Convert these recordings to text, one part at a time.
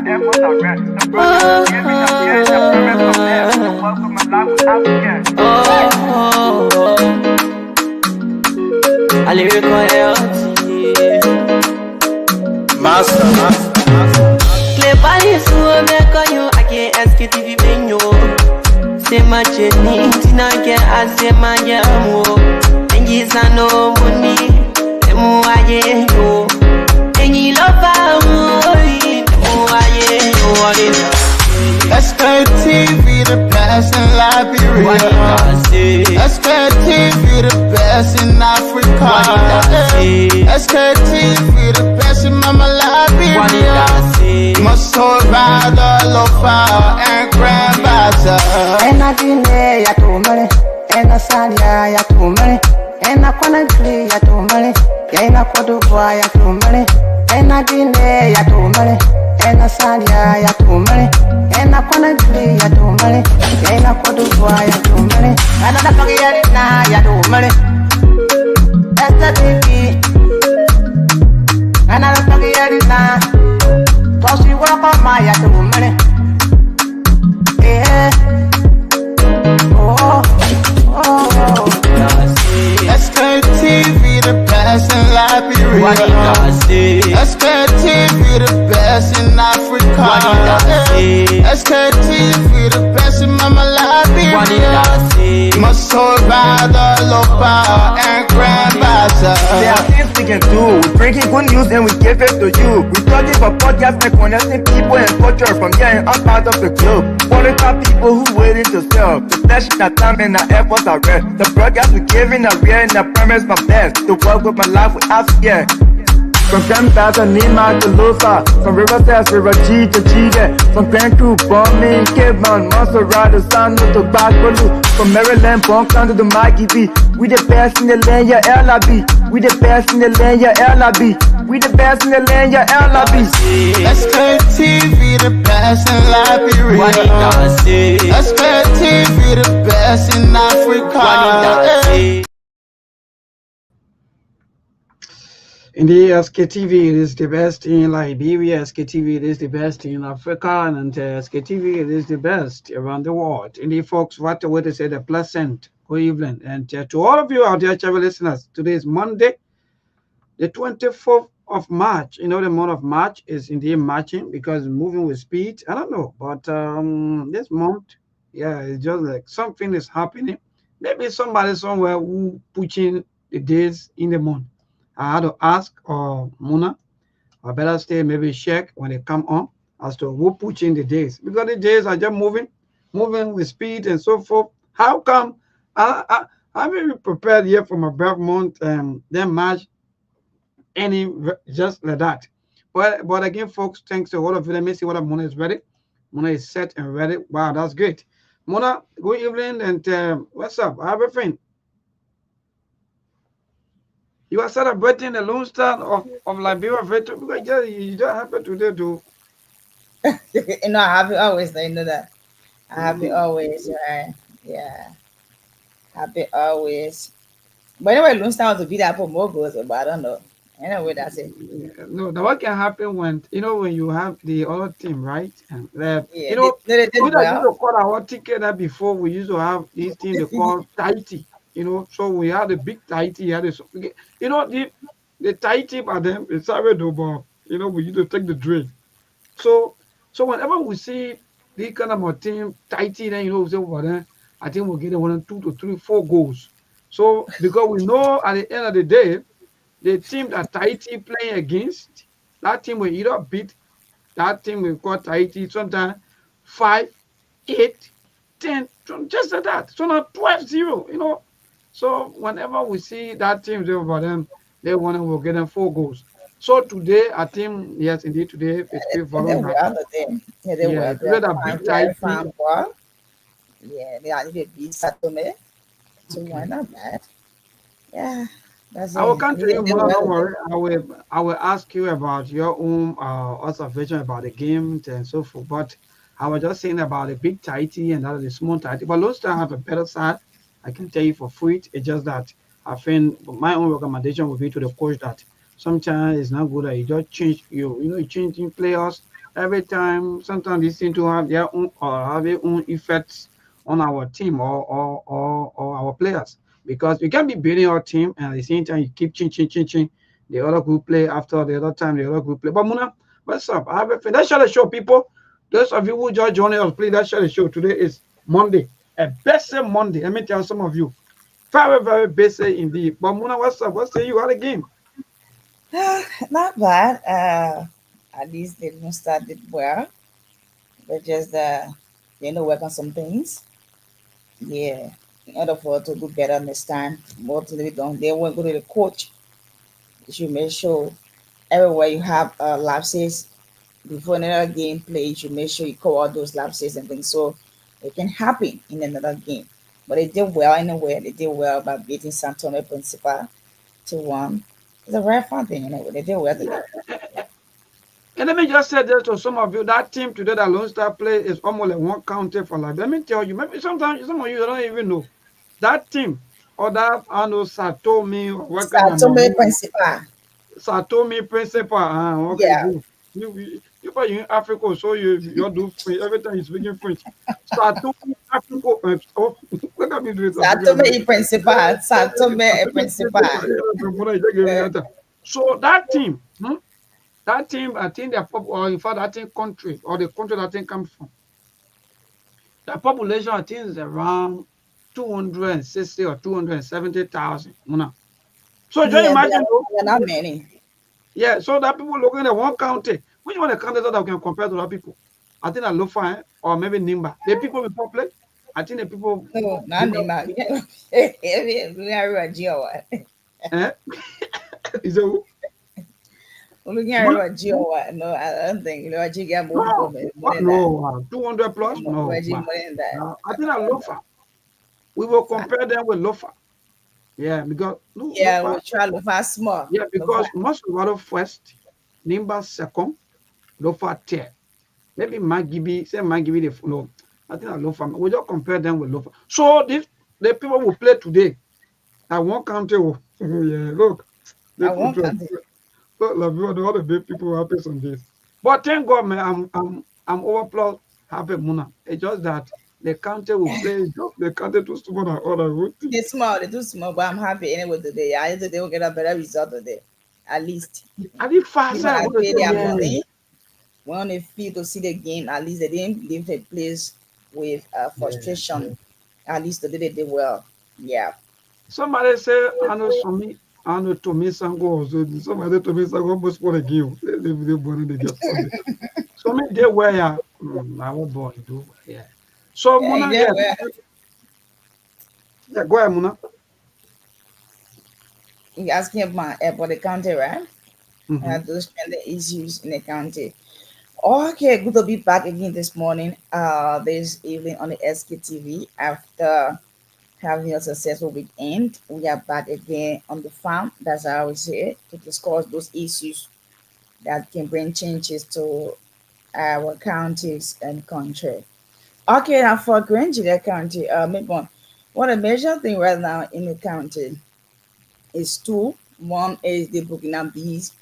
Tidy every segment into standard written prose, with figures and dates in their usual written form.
I live royalty. Master. Play Paris, who make you? I can't Sktv menu. Say my journey, Tina can I say my yamo. And yes, I know money. Emu aye yo. And you love me. Emu aye yo. Sktv, the best in Liberia. Sktv, the best in Africa. Sktv, the best in Mama Liberia. Must hold by the lofa and grand bazaar. And I didn't ya to money, and I said ya to money, and I couldn't play ya to money, and I could do ya to money, and I didn't ya to money, and I said ya to money, and I couldn't play ya to money, and I could do ya to money, and I don't get it now ya to money. That's the thing, and I don't get it now. Cause you walk on my ya to money. Yeah. Sktv, the best in Liberia. Sktv, the best in Africa. Sktv, the best in Mama Liberia. Must hold by the lofa and grand bazaar. There are things we can do. We bring in good news and we give it to you. We talking about podcasts and connecting people and culture from here and out part of the globe. Qualified people who waiting to serve. The session that time and our efforts are rare. The broadcast we giving are real and I promise my best. To work with my life without fear. From Grandfather Nima to Lusa, from River Test, River G to Chile, from Grand Crew, Bombing, Cape Mount, Montserrat, San to Backwalu, from Maryland, Bonk to the Mikey B. We the best in the land, yeah, LIB. We the best in the land, yeah, LIB. We the best in the land, yeah, LIB. Sktv, the best in Liberia. Sktv, the best in Africa. Indeed, Sktv is the best in Liberia, Sktv is the best in Africa, and Sktv is the best around the world. Indeed, folks, what a way to say the pleasant good evening. And to all of you out there, travel listeners, today is Monday, the 24th of March. You know, the month of March is indeed marching because it's moving with speed. I don't know, but this month, yeah, it's just like something is happening. Maybe somebody somewhere who pushing the days in the month. I had to ask Muna, or better say maybe check when they come on as to who puts in the days. Because the days are just moving with speed and so forth. How come I haven't prepared here for my birth month and then March any just like that. But again, folks, thanks to all of you. Let me see whether Muna is ready. Muna is set and ready. Wow, that's great. Muna, good evening and what's up? How everything? You are celebrating the Lone Star of Liberia victory because you just happen today to. You know, I have it always. You know that. I have it always, right? Yeah. Happy always. But anyway, Lone Star was to beat up for more goals, but I don't know. Anyway, that's it. No, what can happen when you have the other team, right? And Yeah, you know, they did we well. used to call our ticket that before we used to have this team they call Tahiti. You know, so we had a big Tahiti. You know, the Tahiti by them, it's Salvador, you know, we used to take the drain. So whenever we see this kind of a team, Tahiti, then, you know, we say, well, then, I think we'll get 1, 2 to 3, 4 goals. So, because we know at the end of the day, the team that Tahiti playing against, that team will either beat that team we call Tahiti sometimes 5, 8, 10, just like that. So now 12-0, you know. So whenever we see that team over them, they will get them 4 goals. So today, I think, yes, indeed, today it's They following were that. the team. Yeah, they were. Today that big Tahiti. Yeah, they actually beat Satome. So why not bad? Yeah, that's I will it. come to They you did more. Don't well. worry. I will ask you about your own observation about the game and so forth. But I was just saying about the big Tahiti and that the small Tahiti. But those that have a better side, I can tell you for free. It's just that I think my own recommendation would be to the coach that sometimes it's not good that you just change you changing players every time, sometimes they seem to have their own or have their own effects on our team or our players. Because you can be building your team and at the same time you keep chin. The other group play after the other time the other group play. But Muna, what's up? I have a that's the show, people. Those of you who just joined us, please, that's the show. Today is Monday, a best Monday. Let me tell some of you. Very basic indeed. But Muna, what's up? What's say you had a game? Not bad. At least they didn't start it well. But just work on some things. Yeah. In order for it to do better next time, more to be done. They won't go to the coach. You should make sure everywhere you have lapses before another game play, you should make sure you cover those lapses and things so it can happen in another game. But they did well anyway. They did well by beating San Antonio Principal 2-1. It's a very fun thing anyway. They did well today. And let me just say this to some of you, that team today that Lone Star play is almost like one county for life. Let me tell you, maybe sometimes some of you don't even know. That team, or that, I know, Satomi, or what kind of Santo Principal. Satomi Principal, okay, Yeah. good. You are in Africa, so you do French. Every time you speaking French. Satomi Africa, look at me do it. Satome Principal. Satome Principal. So that team, I think they're or in fact, I think country or the country that thing comes from. The population, I think, is around 260 or 270,000. So just Yeah, imagine, there are not many. yeah. So that people looking at one county. Which one the county that we can compare to other people? I think that Lofa or maybe Nimba. The people we populate. I think the people. No, not Nima. We are a Geo. Eh? Is it? Looking at a Geo. No, I don't think you get more No, than that. no, 200 plus. More No, more than that. I think that Lofa. We will compare them with Lofa. Yeah, because no, Yeah, Lofa. we'll try to find small. Yeah, because most of our first, Nimba second, Lofa third. Maybe Magibi, say Magibi the no. I think I Lofa. We just compare them with Lofa. So this the people who play today, I one country. Yeah, look. I won't count it. Look, all the big people happy on this. But thank God, man, I'm overplus happy Muna. It's just that the country will play, the country too small than other. They're too small, but I'm happy anyway today. I think they will get a better result today. At least. I did fast. Even I I want to pay say, their yeah. money. When they feel to see the game, at least they didn't leave the place with frustration. At least today they did well. Yeah. Somebody say, I know to me Sango also. Somebody to me Sango almost for a game. They born they get Sunday. So me they were I won't born do yeah. So Yeah, Muna, yeah, yeah, well, yeah, go ahead, Muna. you're asking about the county, right? Mm-hmm. Those kind of issues in the county. Okay, good to be back again this morning. This evening on the SKTV after having a successful weekend. We are back again on the farm. That's how we say it, to discuss those issues that can bring changes to our counties and country. Okay, now for Grangeville County, maybe one of the major thing right now in the county is two. One is the Burkina Bees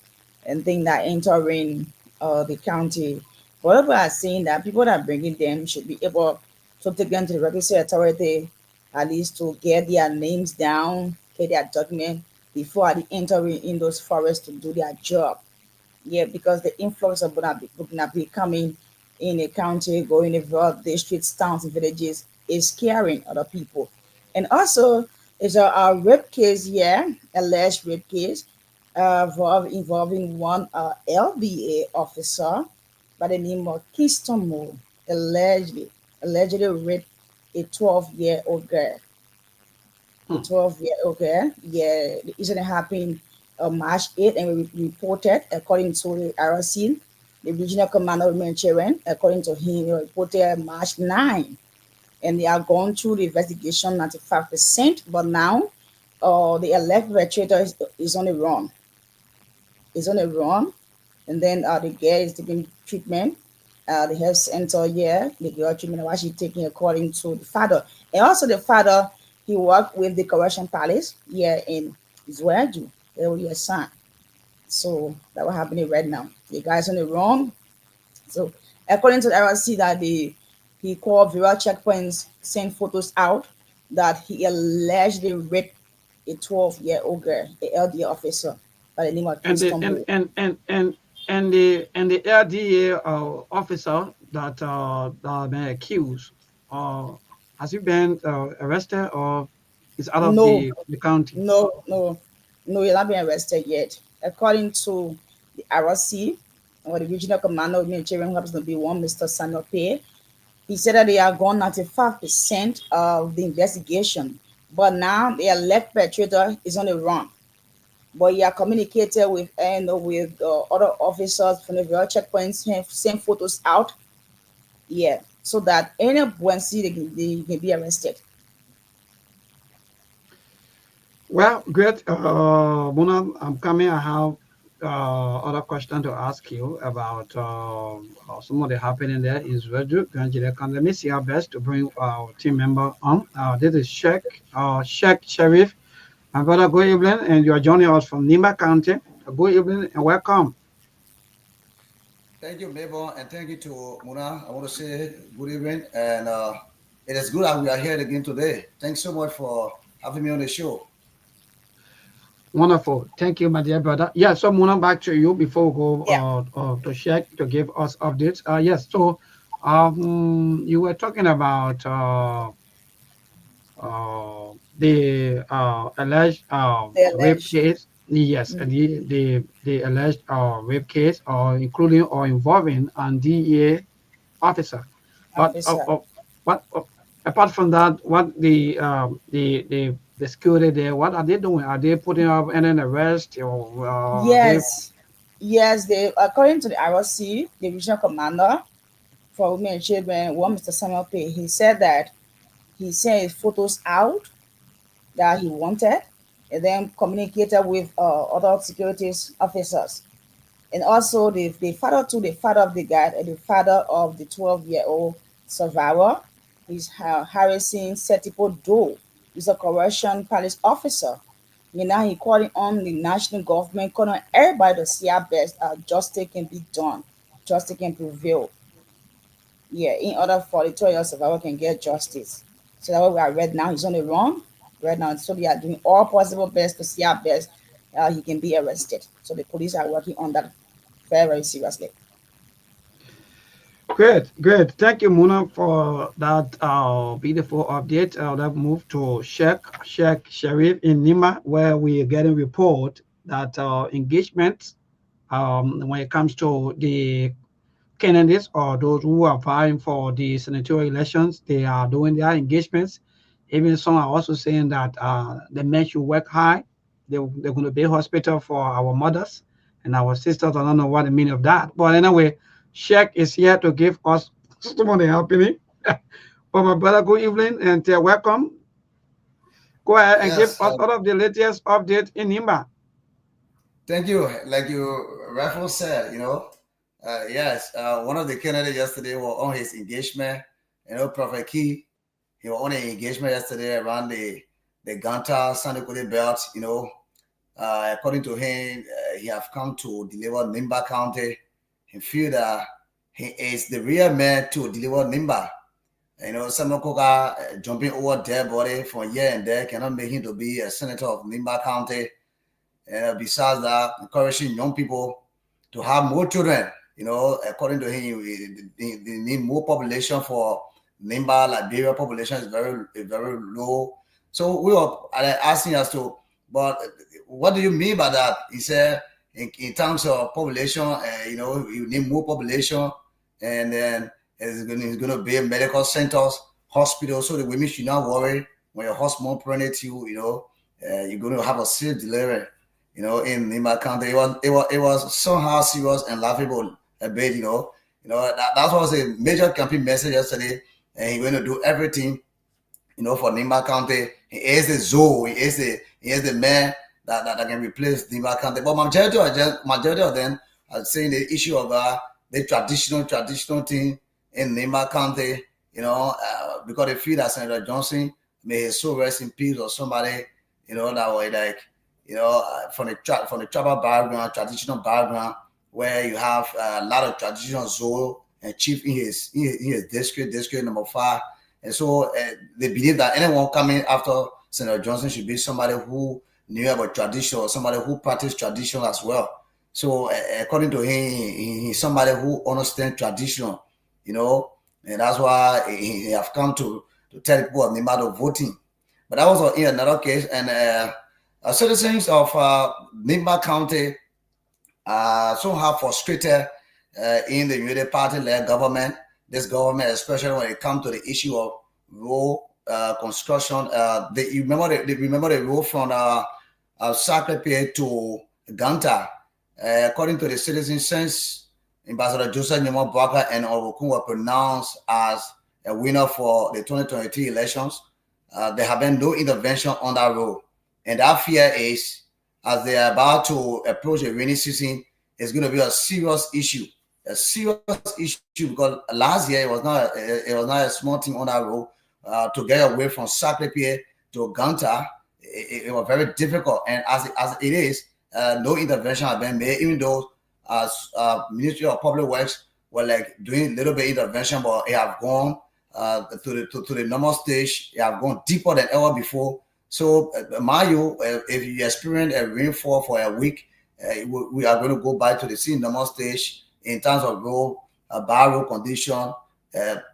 and thing that entering the county. But people are saying that people that are bringing them should be able to take them to the regulatory authority at least to get their names down, get their document before they entering in those forests to do their job. Yeah, because the influx of Burkina coming in a county, going about districts, towns, and villages is scaring other people. And also, there's a rape case here, alleged rape case, involving one LBA officer by the name of Kingston Moore, allegedly raped a 12-year-old girl. A 12-year-old girl. Yeah, the incident happened on March 8th and we reported, according to the RC, the regional commander of Manchurian, according to him, he reported March 9. And they are going through the investigation 95%, but now the alleged perpetrator is on the run. Is on the run, and then the girl is taking treatment. The health center here, the girl treatment was she taking according to the father. And also the father, he worked with the correction palace here in Zwaju, where we are son. So that was happening right now. The guy's on the run, So according to the RRC, that he called viral checkpoints, sent photos out that he allegedly raped a 12-year-old girl, a LDA officer by the name of And the Istanbul. and the LDA officer that been accused, uh, has he been arrested or is out of No, the county? no, he's not been arrested yet. According to the RRC, or the regional commander of military, who happens to be one Mr. Samuel Pay, he said that they are gone 95% of the investigation, but now the alleged perpetrator is on the run. But he had communicated with with other officers from the various checkpoints, send photos out, yeah, so that anyone see they can be arrested. Well, great. Mona, I'm coming. I have other question to ask you about some of the happening there in Zvedu. Let me see our best to bring our team member on. This is Sheikh Sharif. My brother, good evening, and you are joining us from Nimba County. Good evening and welcome. Thank you, Mabel, and thank you to Muna. I want to say good evening, and it is good that we are here again today. Thanks so much for having me on the show. Wonderful. Thank you, my dear brother. Yeah, so Mona, back to you before we go Yeah, to Sheikh to give us updates. Yes, so you were talking about the alleged they rape allege. case. Yes, Mhm. the alleged rape case, including or involving an DEA officer. But Officer. what apart from that, what the security there, what are they doing? Are they putting up any arrest or are they? Yes, yes. They according to the ROC, the regional commander for women and children, one Mr. Samuel Pay, he said that he sent his photos out that he wanted, and then communicated with other securities officers, and also the father to the father of the guy and the father of the 12-year-old survivor is Harrison Setipo Doe. He's a correction police officer. You know, he calling on the national government, calling on everybody to see our best. Justice can be done, justice can prevail. Yeah, in order for the 12-year survivor can get justice. So that what we are right now. He's on the run right now. So they are doing all possible best to see our best. He can be arrested. So the police are working on that very, very seriously. Great, great. Thank you, Muna, for that beautiful update. That move to Sheikh Sharif in Nima, where we are getting report that engagement when it comes to the candidates or those who are vying for the senatorial elections, they are doing their engagements. Even some are also saying that the men should work hard. They're going to be hospital for our mothers and our sisters. I don't know what the meaning of that. But anyway, Sheikh is here to give us some of the happening. But my brother, good evening and welcome. Go ahead and give Yes, us all of the latest update in Nimba. thank you. Like you rightfully said, yes, one of the candidates yesterday was on his engagement. Prophet Key, he was on an engagement yesterday around the Ganta Sanukuli belt. According to him, he have come to deliver Nimba County. He feel that he is the real man to deliver Nimba. Some Koka jumping over dead body from here and there cannot make him to be a senator of Nimba County. Besides that, encouraging young people to have more children. According to him, they need more population for Nimba. Liberia population is very low. So we were asking us to, but what do you mean by that? He said, in terms of population, you need more population, and then it's going to be medical centers, hospitals, so the women should not worry when your husband pregnant you. You're going to have a safe delivery. In my country, it was somehow serious and laughable a bit. That was a major campaign message yesterday, and he's going to do everything for Nimba County. He is the zoo. He is the man that can replace Nimba County. But majority of them are saying the issue of the traditional thing in Nimba County. Because they feel that Senator Johnson, may his soul rest in peace, or somebody, that way, like, from the tribal background, traditional background, where you have a lot of traditional zone and chief in his district number 5. And so they believe that anyone coming after Senator Johnson should be somebody who knew about tradition or somebody who practiced tradition as well. So according to him, he's somebody who understands tradition, you know, and that's why he have come to tell people of Nimba voting. But that was in another case, and citizens of Nimba County somehow frustrated in the United Party-led government. This government, especially when it comes to the issue of road construction, you remember the road from Sktv to Ganta. According to the citizens, since Ambassador Joseph Nimo Baka and Obokun were pronounced as a winner for the 2023 elections, there have been no intervention on that road. And that fear is, as they are about to approach the rainy season, it's going to be a serious issue. A serious issue, because last year it was not a small thing on that road. To get away from Sktv to Ganta, it was very difficult. And as it is, no intervention has been made, even though Ministry of Public Works were like doing a little bit of intervention, but it have gone to the normal stage. It have gone deeper than ever before. So, Mario, if you experience a rainfall for a week, we are going to go back to the same normal stage in terms of road, bad road condition.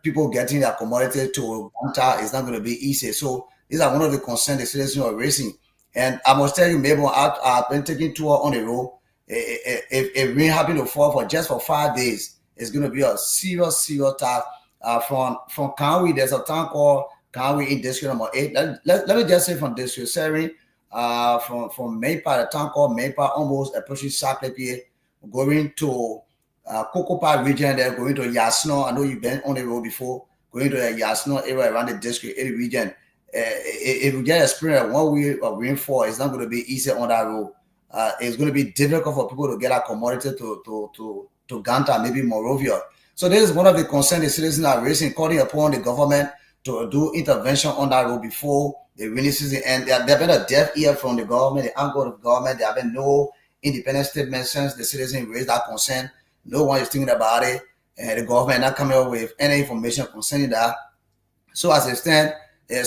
People getting their commodity to Ganta is not going to be easy. So, these are one of the concerns the citizens are raising. And I must tell you, maybe I've been taking tour on the road. If rain happen to fall for 5 days, it's going to be a serious task. From Kanwi, there's a town called Kanwi in district number 8. Let me just say from district 7, from Maypa, the town called Maypa, almost approaching Sktv, going to Kokopa region, they're going to Yasno. I know you've been on the road before, going to the Yasno area around the district 8 region. If you get experience 1 week of rainfall, it's not going to be easy on that road. It's going to be difficult for people to get a commodity to Ganta, maybe Morovia. So this is one of the concerns the citizens are raising, calling upon the government to do intervention on that road before the rainy season. And there have been a deaf ear from the government, the angle of the government. There have been no independent statements since the citizens raised that concern. No one is thinking about it, and the government not coming up with any information concerning that. So as it stands,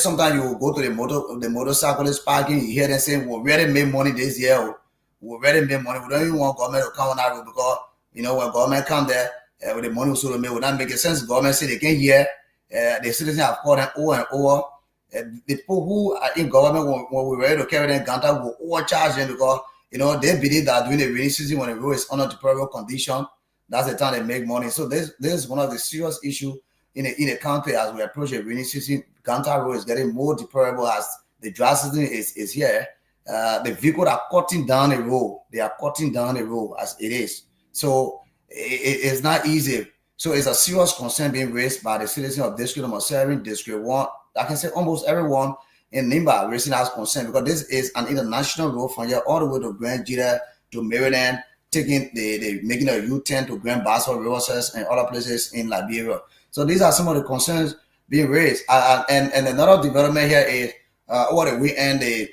sometimes you go to the motorcyclist parking, you hear them saying, "We already made money this year. We already made money. We don't even want government to come on that road because when government come there with the money we made, would not make sense. The government say they can't hear. The citizens have called them over and over. The people who are in government, when we're ready to carry them Ganta, will overcharge them because they believe that during the rainy season when the road is under deplorable condition, that's the time they make money. So this is one of the serious issues in the country as we approach the rainy season. Ganta road is getting more deplorable as the dry season is here. The vehicles are cutting down the road. They are cutting down the road as it is. So it's not easy. So it's a serious concern being raised by the citizens of District Number 7, District 1. I can say almost everyone in Nimba raising that concern because this is an international road from here all the way to Grand Jita to Maryland, taking making a U-turn to Grand Bassel Rivers and other places in Liberia. So these are some of the concerns being raised. And another development here is over the weekend, the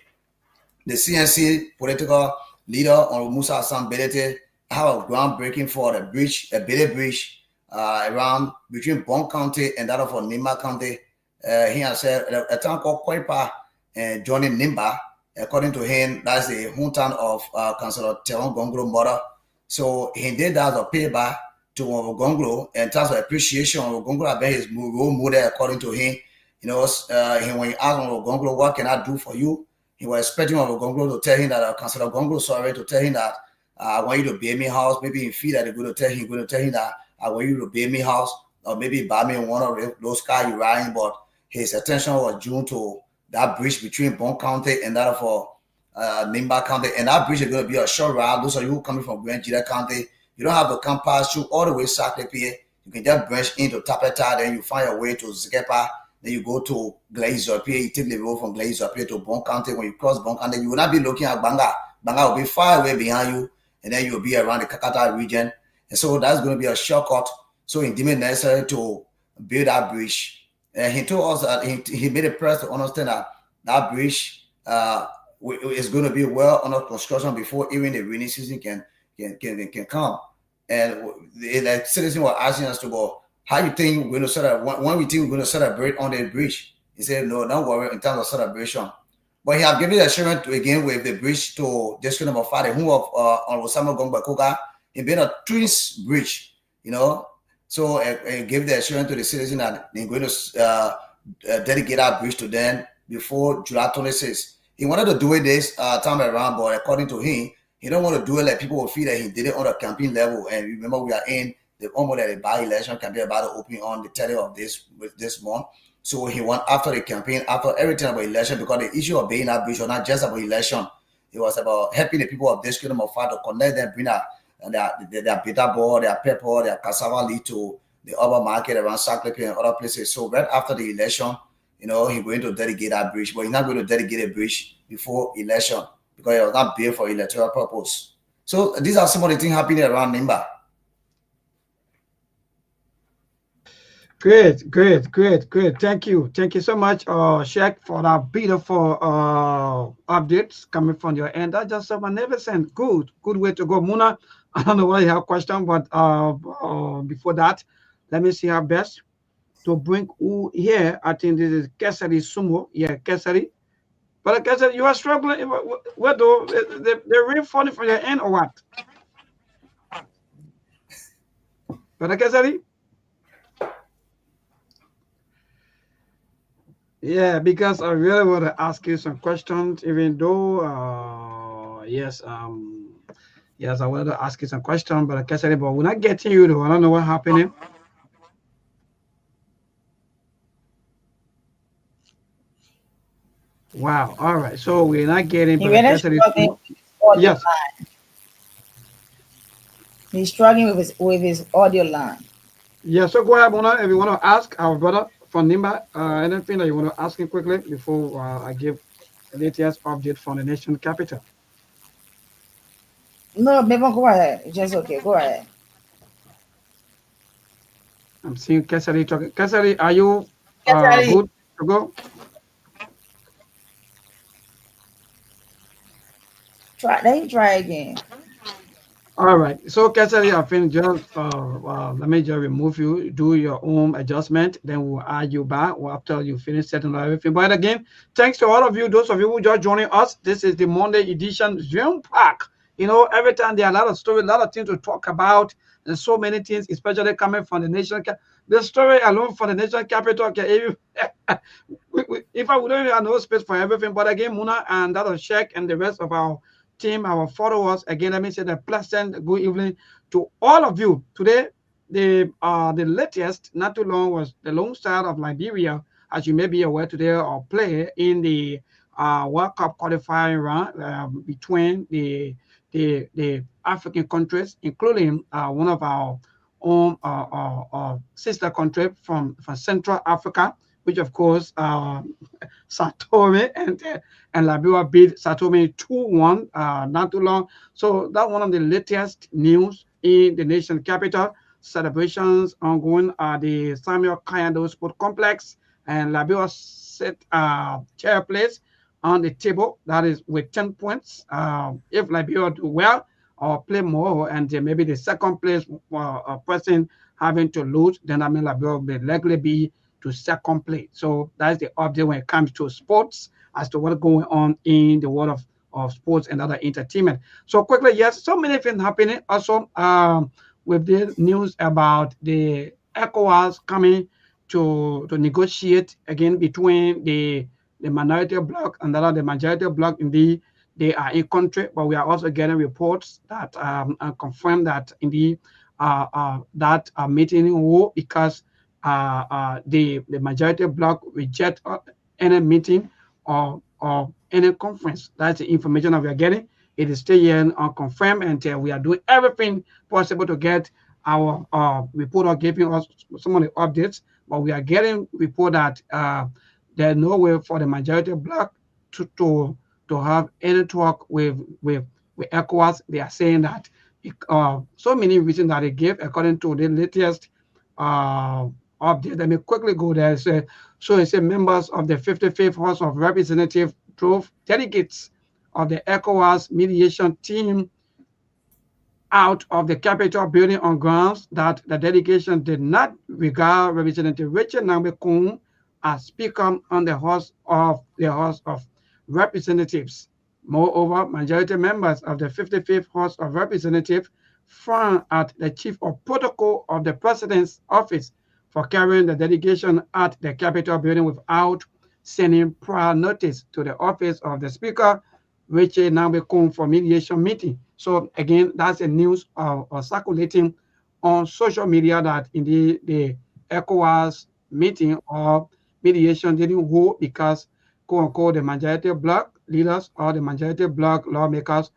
CNC political leader on Musa Hassan Belete have a groundbreaking for the bridge, a Bele Bridge, around between Bon County and that of Nimba County. He has said a town called Koipa and joining Nimba. According to him, that's the hometown of Councillor Teron Gonglo mother. So he did that as a payback to Gonglo in terms of appreciation. Gonglo had been his role model, according to him. When he asked Gonglo, what can I do for you? He was expecting Gonglo to tell him that Councillor Gonglo, to tell him that I want you to build me a house. Maybe in fee that they're going to tell him that I want you to build me a house or maybe buy me one of those cars you're riding. But his attention was due to that bridge between Bon County and that of Nimba County. And that bridge is going to be a short ride. Those of you who coming from Grand Jita County, you don't have to come past through all the way Sktv. You can just branch into Tapeta, then you find your way to Zikepa. Then you go to Glaizopie. You take the road from Glaizopie to Bon County. When you cross Bon County, you will not be looking at Banga. Banga will be far away behind you. And then you'll be around the Kakata region. And so that's going to be a shortcut. So it deemed necessary to build that bridge. And he told us that he made a press to understand that that bridge is going to be well under construction before even the rainy season can come. and the citizen was asking us to go, how you think we're going to celebrate, when we think we're going to celebrate on the bridge? He said, no, don't worry in terms of celebration. But he have given the assurance to, again, with the bridge to district number 5, who of on Osama Gongba Koga, he been a twins bridge, you know. So gave the assurance to the citizen that they're going to dedicate that bridge to them before July 26th. He wanted to do it this time around, but according to him, he don't want to do it like people will feel that he did it on a campaign level. And remember, we are in the almost like a by-election campaign about to open on the 30th of this month. So he went after the campaign, after everything about election, because the issue of being that bridge was not just about election. It was about helping the people of District number 5 to connect them, bring their bitter ball, their pepper, their cassava leaf to the other market around Sktv and other places. So right after the election, you know, he's going to dedicate that bridge, but he's not going to dedicate a bridge before election because it was not built for electoral purpose. So these are some of the things happening around Nimba. Great. Thank you so much, Sheikh, for that beautiful updates coming from your end. That's just so magnificent. Good way to go, Muna. I don't know why you have a question, but before that, let me see our best to bring who here. I think this is Kesari Sumo. Yeah, Kesari. But Kesari, you are struggling. What do they're really funny from your end or what? But Kesari. Yeah, because I really want to ask you some questions, even though, yes, I wanted to ask you some questions, but like I said, but we're not getting you though. I don't know what happening. Wow. All right. So we're not getting. But like I said, yes. He's struggling with his audio line. Yeah. So go ahead, Mona. If you want to ask our brother from Nimba, anything that you want to ask him quickly before I give the latest update from the nation capital. No, maybe go ahead. It's just okay. Go ahead. I'm seeing Kesari talking. Kesari, are you good to go? Try again. All right. So, Kesari, I think just let me just remove you, do your own adjustment, then we'll add you back after you finish setting up everything. But again, thanks to all of you, those of you who just joining us. This is the Monday edition Zoom Pack. You know, every time there are a lot of stories, a lot of things to talk about, and so many things, especially coming from the nation. The story alone for the nation capital. Okay, if I wouldn't have no space for everything, but again, Muna and that'll check and the rest of our team, our followers. Again, let me say the pleasant good evening to all of you. Today, the latest, not too long, was the Lone Star of Liberia, as you may be aware today, or play in the World Cup qualifying round between the African countries, including one of our own sister country from Central Africa, which of course Satome and Liberia beat Satome 2-1 not too long. So that's one of the latest news in the nation capital. Celebrations ongoing at the Samuel Kayando Sport Complex, and Liberia set chair place on the table. That is with 10 points. If Liberia do well or play more, and maybe the second place person having to lose, then I mean Liberia will likely be to second place. So that's the update when it comes to sports as to what's going on in the world of sports and other entertainment. So quickly, yes, so many things happening. Also, with the news about the ECOWAS coming to negotiate again between the minority bloc and the majority bloc. Indeed, they are in country, but we are also getting reports that confirm that indeed that meeting will, because the majority bloc reject any meeting or any conference. That's the information that we are getting. It is still here unconfirmed, and we are doing everything possible to get our reporter giving us some of the updates. But we are getting report that there's no way for the majority bloc to have any talk with ECOWAS. They are saying that so many reasons that they gave according to the latest update. Let me quickly go there. So it said members of the 55th House of Representatives drove delegates of the ECOWAS mediation team out of the Capitol building on grounds that the delegation did not regard Representative Richard Nambekun as Speaker on the House of Representatives. Moreover, majority members of the 55th House of Representatives frowned at the Chief of Protocol of the President's office for carrying the delegation at the Capitol building without sending prior notice to the office of the Speaker, Richard Nambekun, for mediation meeting. So again, that's a news circulating on social media that indeed the ECOWAS meeting or mediation didn't hold because, quote unquote, the majority bloc leaders or the majority bloc lawmakers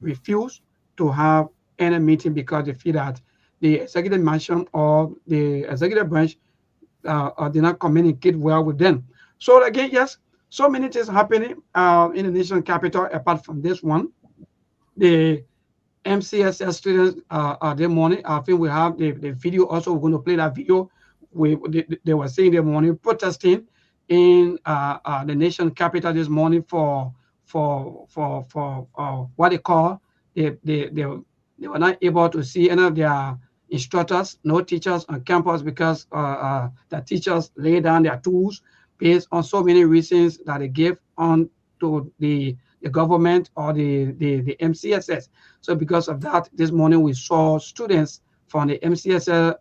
refused to have any meeting because they feel that the executive mansion or the executive branch did not communicate well with them. So again, yes, so many things happening in the national capital apart from this one. The MCSS students this morning, I think we have the video also. We're going to play that video. They were saying this morning protesting in the nation capital this morning for what they call they were not able to see any of their instructors, no teachers on campus because the teachers lay down their tools based on so many reasons that they gave on to the government or the MCSS. So because of that, this morning we saw students from the MCSS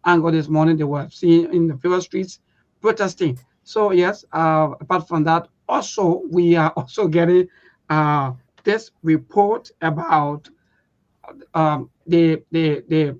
angle this morning. They were seen in the various streets protesting. So yes, apart from that, also we are also getting this report about the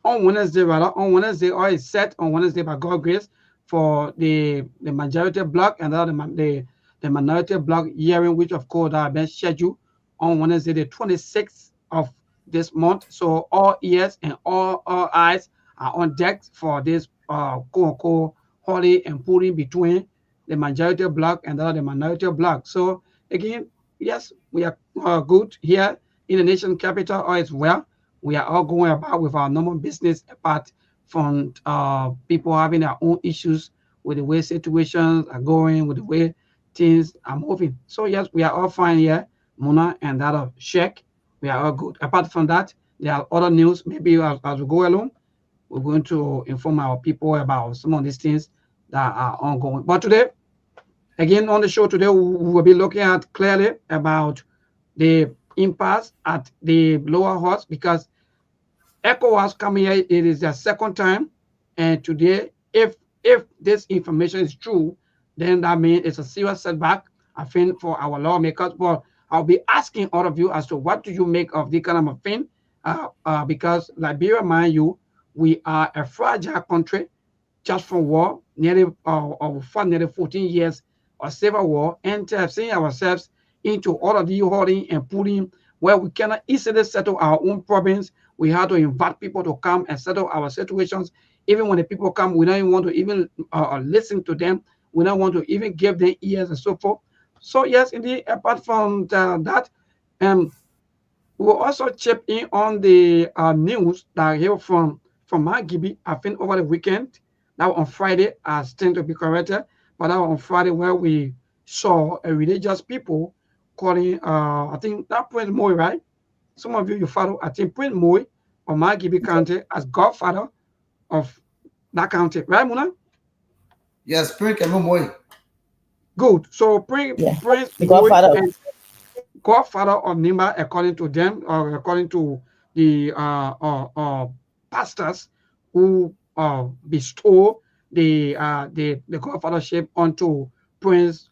on Wednesday, or is set on Wednesday by God grace for the majority bloc and the minority bloc hearing, which of course have been scheduled on Wednesday, the 26th of this month. So all ears and all eyes are on deck for this quote unquote holy and pulling between the majority bloc and the minority bloc. So again, yes, we are good here in the nation capital, all is well. We are all going about with our normal business apart from people having their own issues with the way situations are going, with the way things are moving. So yes, we are all fine here, Muna and that of Sheikh. We are all good. Apart from that, there are other news. Maybe as we go along, we're going to inform our people about some of these things that are ongoing. But today, again on the show today, we will be looking at clearly about the impasse at the lower house because ECOWAS coming here, it is their second time, and today, if this information is true, then that means it's a serious setback, I think, for our lawmakers. But I'll be asking all of you as to what do you make of this kind of a thing, because Liberia, mind you, we are a fragile country, just from war, nearly for nearly 14 years of civil war, and have seen ourselves into all of the holding and pulling where we cannot easily settle our own problems. We have to invite people to come and settle our situations. Even when the people come, we don't even want to even listen to them. We don't want to even give them ears and so forth. So yes, indeed, apart from that, we'll also chip in on the news that I hear from Magibi, I think over the weekend. Now on Friday, I stand to be corrected, but now on Friday where we saw a religious people calling, I think that Prince Moy, right? Some of you follow, I think, Prince Moy of Magibi County as godfather of that county, right, Muna? Yes, Prince Moy. Good. So Prince Moy, godfather of Nimba, according to them, or according to the pastors who bestow the godfathership onto Prince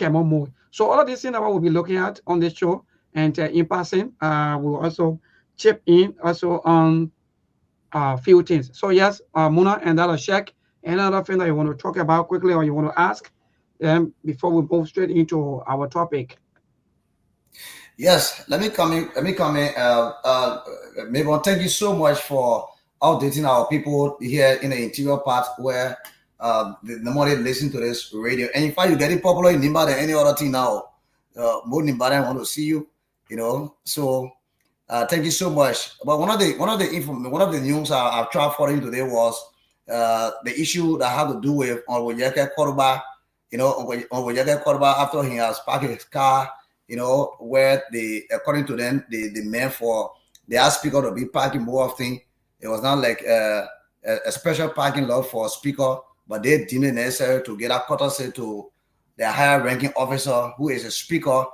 Moy. So all of these things that we'll be looking at on this show, and in passing, we'll also chip in also on a few things. So yes, Muna and that Sheikh, another thing that you want to talk about quickly or you want to ask before we move straight into our topic. Yes, let me come in. Maybe thank you so much for updating our people here in the interior part where the morning listen to this radio. And in fact, you're getting popular in Nimba than any other thing now. More Nimba want to see you, you know. So thank you so much. But one of the news I've tried following today was the issue that had to do with Onwoyeke Korba, you know, Onwoyeke Korba after he has parked his car where according to them, the men for the asked speaker to be parking more often. It was not like a special parking lot for a speaker, but they deemed it necessary to get a courtesy to the higher ranking officer who is a speaker.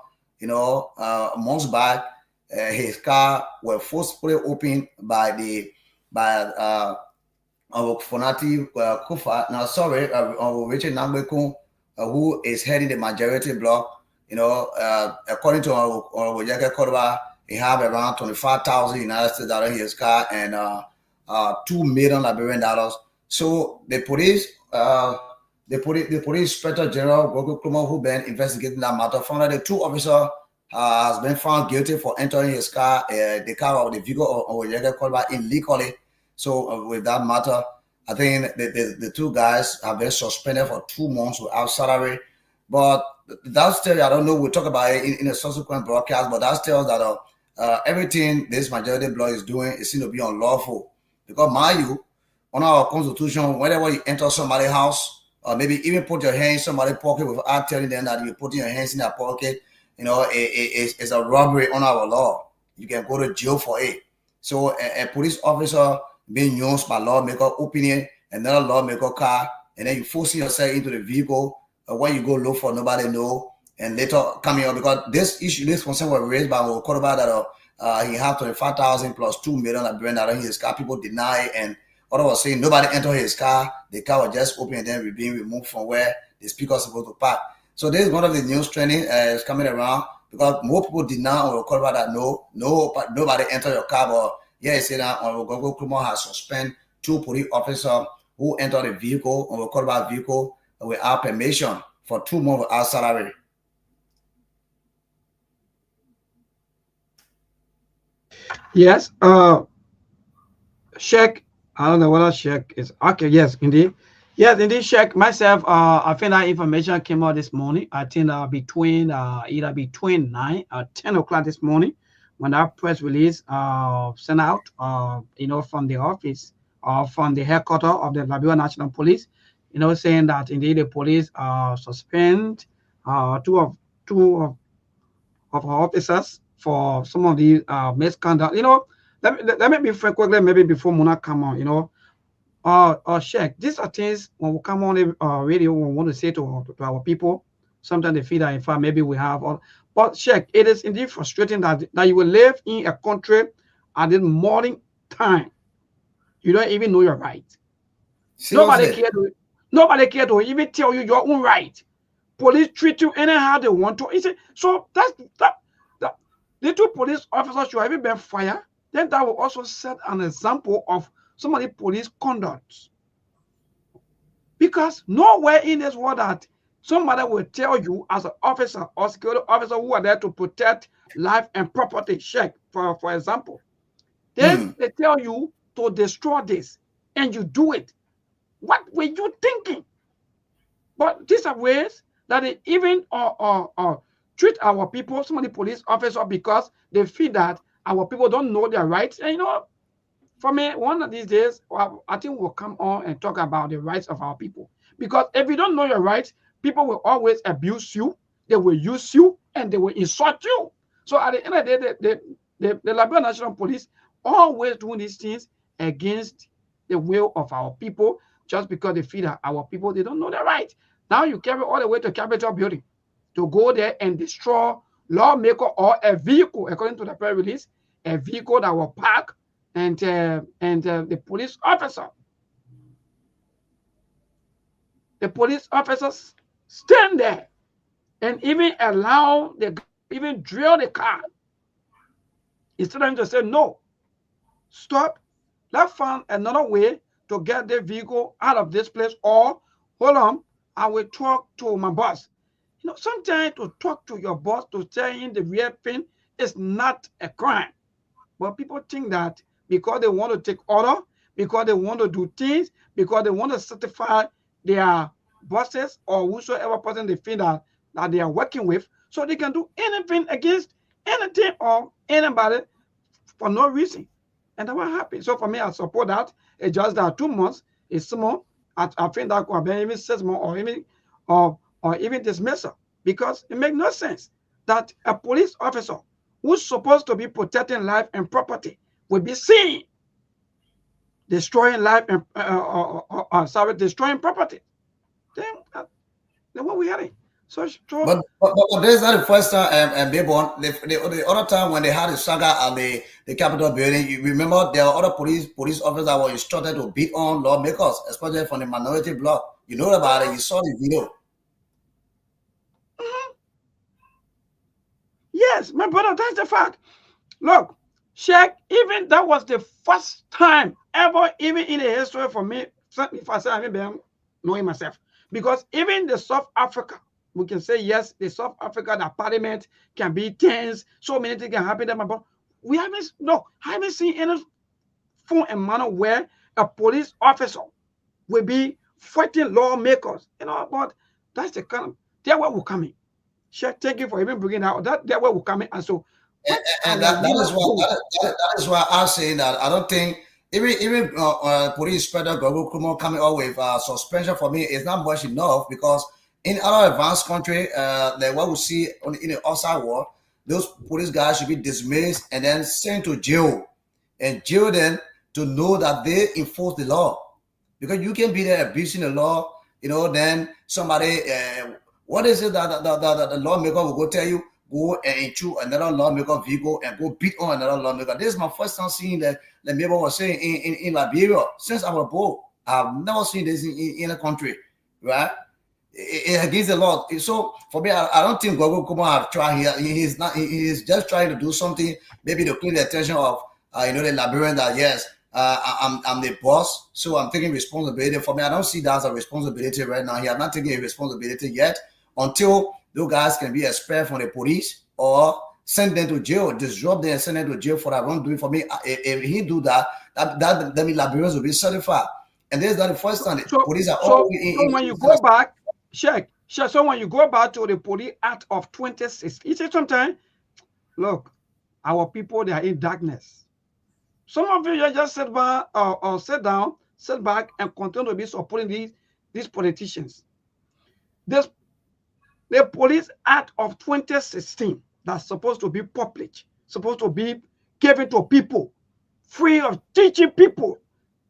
Months back, his car was forcefully opened by Fonati Kufa. Now, sorry, Richard Nambekun, who is heading the majority bloc. According to Wojaka Korba, he have around 25,000 United States dollars in his car and $2 million Liberian dollars. So the police inspector general Gogo Kumo, who been investigating that matter, found that the two officers has been found guilty for entering his car, the car of the vehicle of Wojaka Korba illegally. So with that matter, I think the two guys have been suspended for 2 months without salary. But that's still, I don't know, we'll talk about it in a subsequent broadcast, but that tells that everything this majority bloc is doing is seen to be unlawful. Because mind you, on our constitution, whenever you enter somebody's house, or maybe even put your hand in somebody's pocket without telling them that you're putting your hands in their pocket, it's a robbery on our law. You can go to jail for it. So a police officer being used by lawmaker opinion, another lawmaker car, and then you forcing yourself into the vehicle, where you go look for nobody know, and later coming up, because this concern was raised by Okorba that he had 25,000 plus $2 million in his car. People deny it, and others was saying nobody entered his car. The car was just open and then being removed from where the speaker was supposed to park. So this is one of the news trending is coming around, because more people deny on Okorba that nobody entered your car. But yeah, he said that Ogogo Kumo has suspended 2 police officers who entered the vehicle, on Okorba vehicle, without permission for 2 months without salary. Yes. Check. I don't know what check is. Okay. Yes, indeed. Yes, indeed. Check myself. I think that information came out this morning. I think between 9 or 10 o'clock this morning, when that press release sent out, from the office or from the headquarters of the Liberia National Police, saying that indeed the police suspend two of our officers for some of the misconduct. Let me be frank quickly, maybe before Mona come on. Check. These are things when we come on the radio, we want to say to our people. Sometimes they feel that in fact maybe we have all. But check, it is indeed frustrating that you will live in a country at this modern time. You don't even know your right. Nobody care to even tell you your own right. Police treat you anyhow they want to. So that the 2 police officers should have even been fired. Then that will also set an example of some of the police conduct. Because nowhere in this world that somebody will tell you as an officer or security officer who are there to protect life and property, check, for example. Then they tell you to destroy this and you do it. What were you thinking? But these are ways that they even treat our people, some of the police officers, because they feel that our people don't know their rights. And for me, one of these days, I think we'll come on and talk about the rights of our people. Because if you don't know your rights, people will always abuse you, they will use you, and they will insult you. So at the end of the day, the Liberia National Police always doing these things against the will of our people, just because they feel that our people, they don't know their rights. Now you carry all the way to Capitol building to go there and destroy lawmaker or a vehicle, according to the press release, a vehicle that will park and the police officer. The police officers stand there and even allow even drill the car. Instead of them to say, no, stop, let's find another way to get the vehicle out of this place, or hold on, I will talk to my boss. Sometimes to talk to your boss, to tell him the real thing is not a crime. But people think that because they want to take order, because they want to do things, because they want to certify their bosses or whosoever person they feel that they are working with, so they can do anything against anything or anybody for no reason. And that's what happened. So for me, I support that. It's just that 2 months is small. I think that could have been even 6 months or even dismissal, because it makes no sense. that a police officer who's supposed to be protecting life and property will be seen destroying life and destroying property. Then what we hearing? So But this is not the first time, and maybe the other time when they had the saga at the Capitol building, you remember there are other police officers that were instructed to beat on lawmakers, especially from the minority bloc. You know about it. You saw the video. Yes, my brother, that's the fact. Look, Sheikh, even that was the first time ever, even in the history for me, if I say I mean, knowing myself, because even the South Africa, we can say yes, the South Africa, the parliament can be tense, so many things can happen there, but we haven't seen any form and manner where a police officer will be fighting lawmakers, but that's the kind of, that's where we're coming. Sheikh, thank you for even bringing that. That's where we're coming, and so. And that is why I'm saying that I don't think even police inspector Gogo coming out with suspension for me is not much enough, because in other advanced country, like what we see in the outside world, those police guys should be dismissed and then sent to jail, and jail them to know that they enforce the law, because you can be there abusing the law, then somebody, what is it that the lawmaker will go tell you? Go and intrude another lawmaker vehicle and go beat on another lawmaker. This is my first time seeing that the neighbor was saying in Liberia since I was born. I've never seen this in a country, right? It against the law. So for me, I don't think Gogo Kuma have tried here. He's not. He's just trying to do something, maybe to clear the attention of the Liberian that yes, I'm the boss, so I'm taking responsibility. For me, I don't see that as a responsibility right now. He has not taken a responsibility yet until those guys can be expelled from the police or send them to jail, disrupt them and send them to jail for that wrongdoing. For me, if he do that means Liberians will be certified. And this is not the first time. The police are so when you go back, check. So when you go back to the Police Act of 2016, you see sometimes, look, our people, they are in darkness. Some of you just sit back or sit down, sit back and continue to be supporting these politicians. The Police Act of 2016 that's supposed to be public, supposed to be given to people, free of teaching people,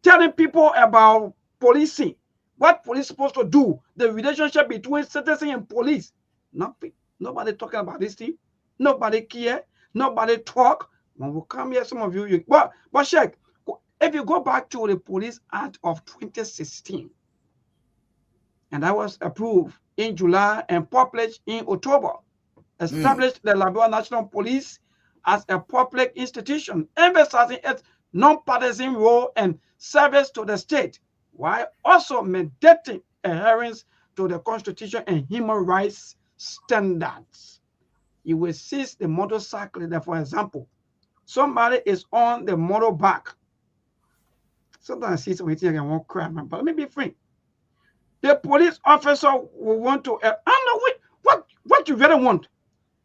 telling people about policing, what police is supposed to do, the relationship between citizen and police. Nothing. Nobody talking about this thing. Nobody care. Nobody talk. When we come here, some of you but Sheikh, if you go back to the Police Act of 2016, and that was approved in July and published in October, established the Liberia National Police as a public institution, emphasizing its non-partisan role and service to the state, while also mandating adherence to the Constitution and human rights standards. You will see the motorcycle that, for example, somebody is on the motorbike. Sometimes I see something I won't cry, man, but let me be free. The police officer will want to, what you really want?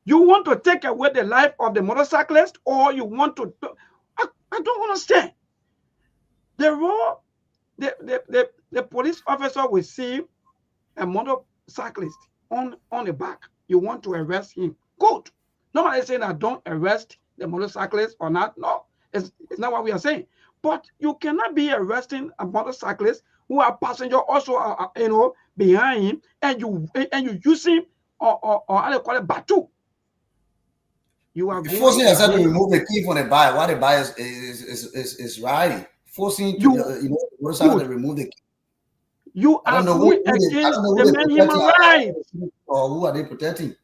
You want to take away the life of the motorcyclist, or you want to, I don't understand. The role, the police officer will see a motorcyclist on the back. You want to arrest him. Good. Nobody saying that don't arrest the motorcyclist or not. No, it's not what we are saying. But you cannot be arresting a motorcyclist who are passenger also behind him, and you use him or how they call it batu. You are forcing yourself to remove the key from the bike while the bike is riding. Forcing motorcycle to remove the key. You are going against the main human rights. Or who are they protecting?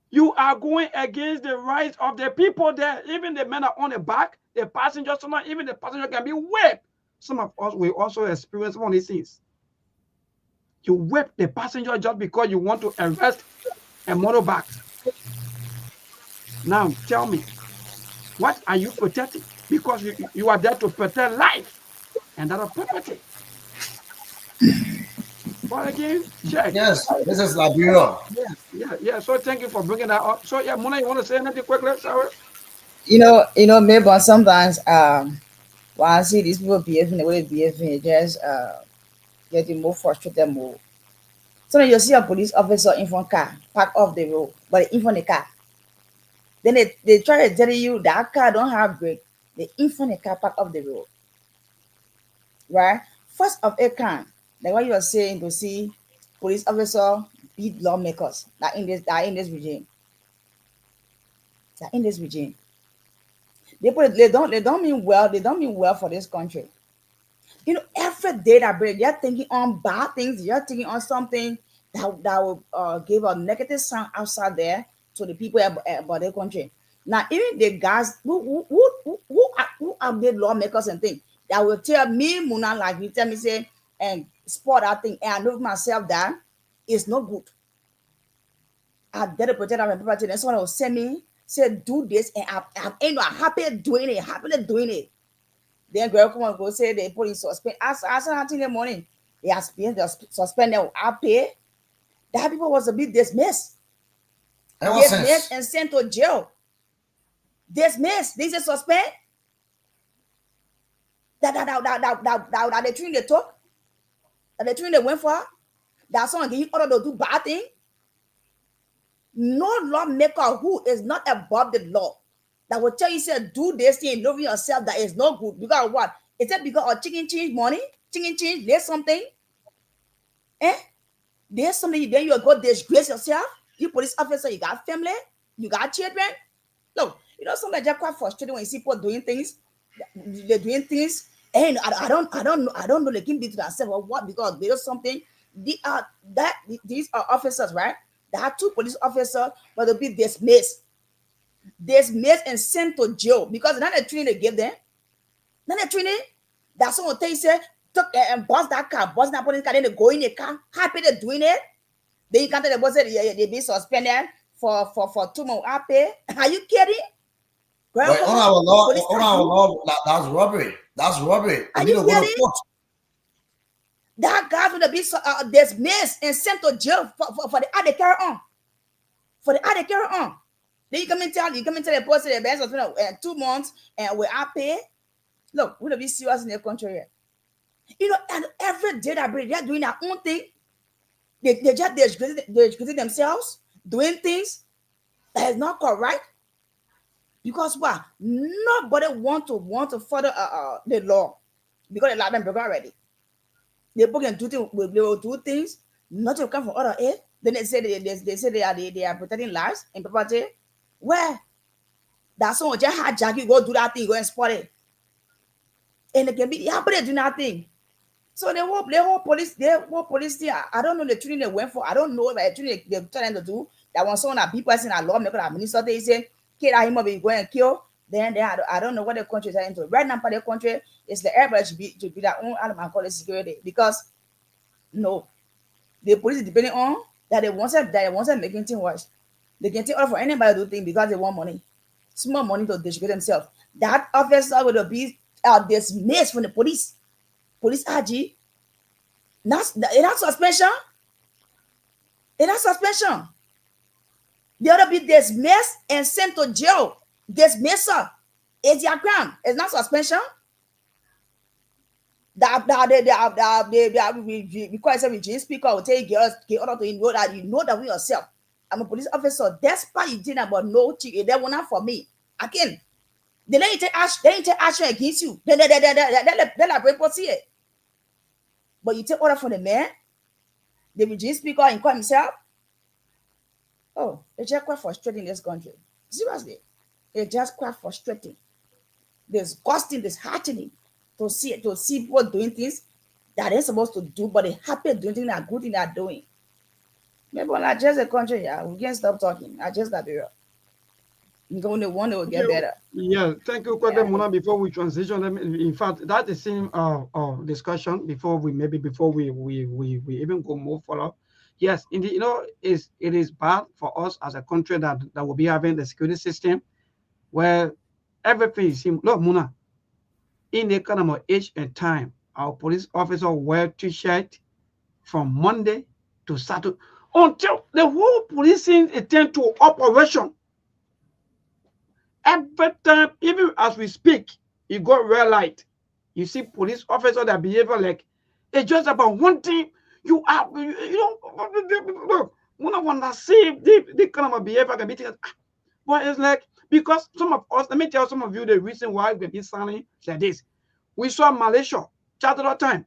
You are going against the rights of the people there. Even the men are on the back, the passengers, even the passenger can be whipped. Some of us will also experience one of these things. You whip the passenger just because you want to arrest a motorbike. Now tell me, what are you protecting? Because you are there to protect life and that of property. But again, check. Yes, this is Liberia. Yeah. So thank you for bringing that up. So yeah, Mona, you want to say anything quickly? Sorry. Maybe sometimes when I see these people behaving the way they behave, just getting more frustrated more. So then you see a police officer in front car, park off the road, but in front of the car. Then they try to tell you that car don't have brake. They in front of the car, park off the road. Right? First of a kind, like what you are saying to see police officer beat lawmakers that in this regime. That in this regime. They don't mean well for this country. You know, every day that break, they're thinking on bad things, they're thinking on something that will give a negative sound outside there to the people about their country. Now, even the guys who are the lawmakers and things that will tell me, Muna, like you tell me, say, and spot that thing, and I know myself that it's not good. I did to protect my property, and someone will send me, say, do this, and I'm happy doing it. Then girl come and go say they put in suspend. I said in the morning, they are suspended. I pay. That people was a bit dismissed. Dismissed and sent to jail. Dismissed. They say suspend. That the train they took. That the train they went for. That someone give you order to do bad thing. No lawmaker who is not above the law that will tell you, say, do this thing, loving yourself, that is not good. Because what? Is that because of chicken change money? Chicken change, there's something? There's something, then you go disgrace yourself. You police officer, you got family, you got children. Look, you know, sometimes just quite frustrated when you see people doing things. They're doing things, and I don't know, they can be to themselves or what, because there's something. These are officers, right? There are 2 police officers, but they'll be dismissed and sent to jail because not the training they give them. Not the training that someone tell you, say, took and bust that police car, then they go in the car, happy they're doing it. Then you can't tell the boss that they be suspended for 2 months. Happy? Are you kidding? Girl, on our law, that's robbery. That's robbery. Are you kidding? That guy will be dismissed and sent to jail for the other carry on. For the other carry on. Then you come and tell the person the best of 2 months and we're happy. Look, we're gonna be serious in the country here. You know, and every day that they're doing their own thing. They just discredit themselves, doing things that is not correct. Because what? Nobody want to follow the law because the law them broken already. They will do things not to come from other aid. Then they say they are protecting lives and property. Where that someone just hijack you, go do that thing, go and spot it. And they can be happy to do nothing. So the whole police thing, I don't know the training they went for. I don't know the training they tell them to do. That when someone that people in a lawmaker, a minister, they say, kid, I might be going and kill. Then I don't know what the country is into. Right now, for the country, it's the everybody should be their own animal call security. Because no, the police is depending on that they want to making things worse. They can take order for anybody to do things because they want money. Small money to distribute themselves. That officer will be dismissed from the police. Police RG. That's suspension. It's not suspension. They ought to be dismissed and sent to jail. Dismissal is your crime. It's not suspension. They require some regime speaker will tell you get order to know that we yourself. I'm a police officer. Despite you didn't about no chick, they were not for me. Again, they didn't take action against you. They like report it. But you take order from the man, the regime speaker and call himself. Oh, it's just quite frustrating in this country. Seriously. It's just quite frustrating. Disgusting, disheartening to see people doing things that they're supposed to do, but they're happy doing things that good thing they're doing. Maybe when I just a country, yeah, we can't stop talking. I just got to hear. When they want, it will get better. Yeah, thank you, Kwade Muna. Before we transition, in fact, that's the same discussion before we even go move forward. Yes, indeed, you know, it is bad for us as a country that will be having the security system where everything seems. Look, Muna, in the kind of age and time, our police officer wear t-shirt from Monday to Saturday until the whole policing attend to operation. Every time, even as we speak, you got red light. You see police officer that behave like it's just about one thing. You are, look, one of them that see the kind of behavior can be taken. But it's like, because some of us, let me tell some of you the reason why we be sounding like this. We saw Malaysia, chat all the time.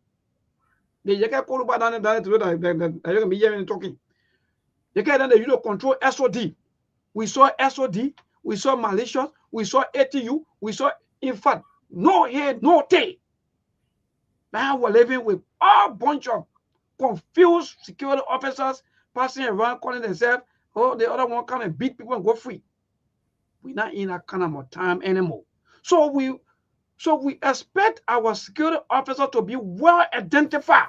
They get called by down to the that you can be hearing talking. They can then you control SOD. We saw SOD, we saw Malaysia, we saw ATU, we saw, in fact, no head, no tail. Now we're living with a bunch of confused security officers passing around calling themselves, oh, the other one come and beat people and go free. We're not in that kind of time anymore. So we expect our security officers to be well identified.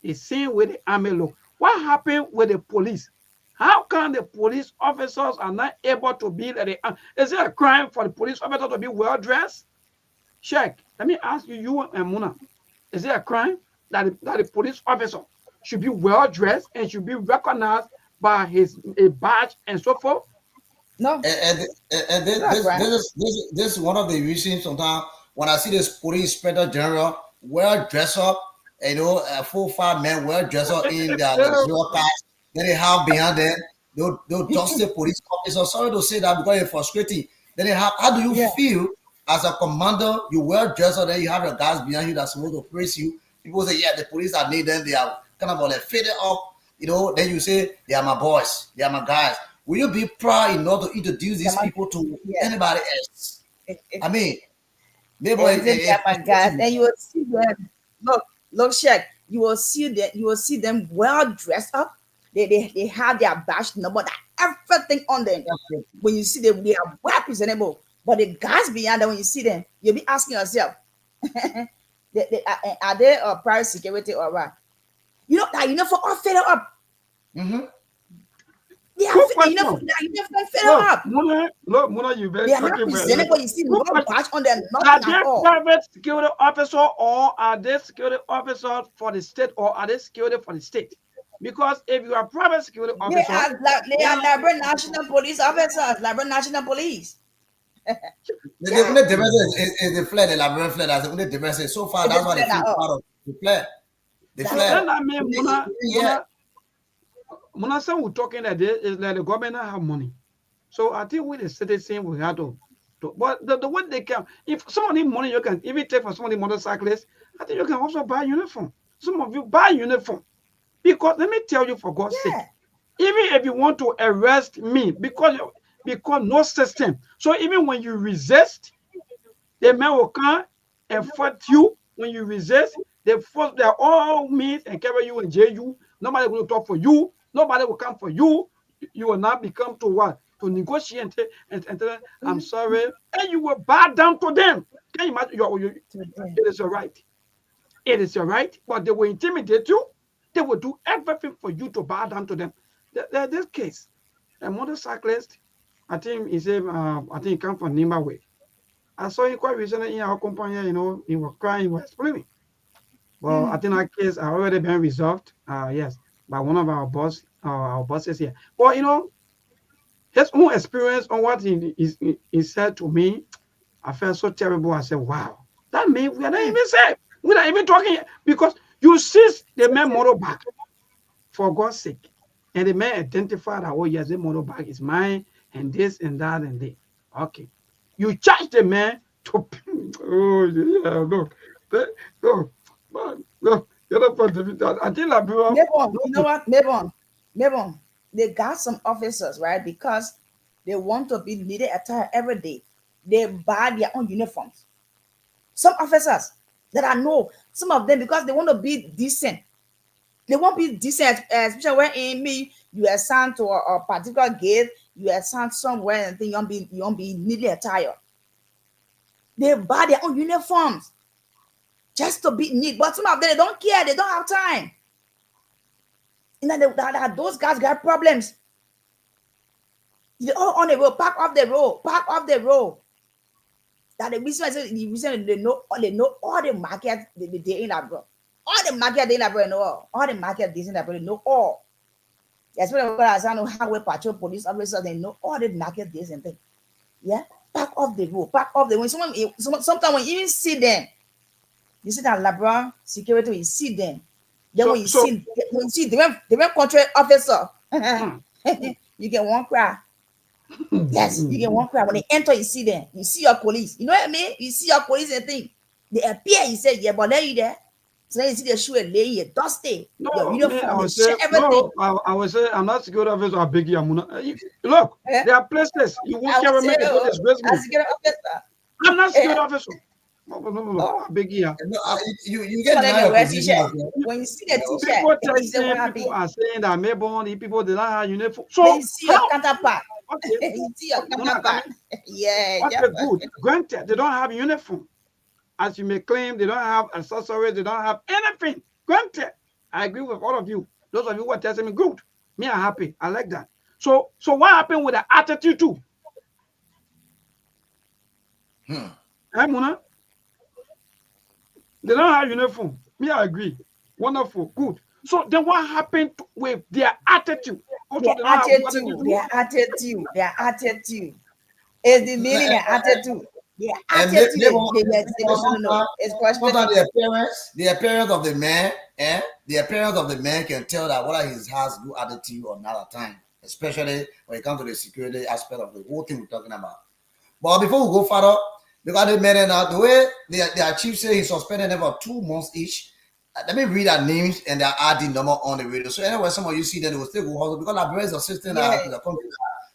The same way the army look. What happened with the police? How come the police officers are not able to be like the army? Is it a crime for the police officer to be well dressed? Check. Let me ask you and Muna. Is it a crime that the police officer should be well dressed and should be recognized by a badge and so forth? No. And this is one of the reasons sometimes when I see this police inspector general well dressed up, you know, 4-5 men well dressed up in their luxury cars, then they have behind them those dusty police officers. Sorry to say that because it's frustrating. Then they have, how do you feel as a commander? You well dressed up, then you have your guys behind you that's supposed to praise you. People say, yeah, the police are near them, they are kind of like faded up, you know. Then you say, they are my boys, they are my guys. Will you be proud enough to introduce these people to anybody else? I mean, maybe my guys, and you will see them. Look, check. You will see them well dressed up. They have their badge number, everything on them. When you see them, they are well presentable. But the guys behind them, when you see them, you'll be asking yourself, are they private security or what? You know that uniform all fed up. Mm-hmm. They are uniform fed up. Look, Muna, you very. They are not presentable. You see no badge on them. Are they private security officer or are they security officers for the state or are they security for the state? Because if you are private security officer, they are Liberal National Police officers, Liberal National Police. The only difference is the flag, the Liberal flag. That's the only difference. So far, that's why they feel part of the flag. The flag. I mean, Muna said we're talking that is like the government have money. So I think with the citizen we have to but the way they can, if somebody money you can even take for somebody motorcyclist, I think you can also buy uniform. Some of you buy uniform. Because let me tell you, for God's sake, even if you want to arrest me, because no system. So even when you resist, the men will come and fight you. When you resist, they force their all means and carry you and jail you. Nobody will talk for you. Nobody will come for you. You will not become to what? To negotiate and tell them, I'm sorry. And you will bow down to them. Can you imagine? It is your right. It is your right. But they will intimidate you. They will do everything for you to bow down to them. This case, a motorcyclist, I think he said, I think he come from Nimba Way. I saw him quite recently in our company, you know, he was crying, he was explaining. Well, I think that case has already been resolved, yes, by one of our bosses here. But, you know, his own experience on what he said to me, I felt so terrible. I said, wow, that means we are not even safe. We're not even talking because you seize the man motorbike, for God's sake. And the man identified that, oh, yes, the motorbike is mine, and this and that and this. Okay. You charge the man to, oh, yeah, look. I think like, bro. You know what, Mabon, they got some officers, right? Because they want to be needed attire every day. They buy their own uniforms. Some officers that I know, some of them, because they want to be decent. They won't be decent, especially when in me, you are assigned to a particular gate, you are assigned somewhere, and then you won't be neatly attired. They buy their own uniforms just to be neat. But some of them, they don't care. They don't have time. You know, those guys got problems. They all on the road, park off the road. That the reason they know all the market they in that, bro. All the market they in that, bro. All the market they in that, bro. They know all. Especially when I know how we patrol police officers, they know all the market days and things. Yeah, park off the road. When sometimes when you even see them, you see that Labra security, you see them. Then when you see the when contract officer, you get one cry. Yes, you get one cry. When they enter, you see them. You see your police. You know what I mean? You see your police and thing. They appear. You say, yeah, but there you there. So then you see the shoe and lay here, dusty. No, Your me, uniform, I they would say, share everything. no, I would say I'm not security officer or biggie. Look, there are places you won't I carry would me say, to disgrace me. as you get an officer. I'm not security officer. No, biggie. You get But denied then your wear position t-shirt. as well. When you see the You know? t-shirt, People you say, what happened? people are saying that Melbourne, the people they don't have uniform. Then So you see your counterpart. okay, You see your Muna, counterpart. Yeah, okay, yeah. good. Granted, they don't have uniform. As you may claim, they don't have accessories, they don't have anything. Granted, I agree with all of you. Those of you who are telling me, good. Me, I'm happy. I like that. So what happened with the attitude too? Muna? They don't have uniform. Me, I agree. Wonderful, good. So then what happened with their attitude? Also, Their attitude. Is the meaning their attitude. Their attitude. Sometimes the appearance of the man, the appearance of the man can tell that whether he has good attitude or not at time, especially when it comes to the security aspect of the whole thing we're talking about. But before we go further, because they made it out, the way their chief said he suspended them for 2 months each. Let me read their names and their ID number on the radio. So anyway, some of you see that they will still go hospital because our brothers are assisting to the country.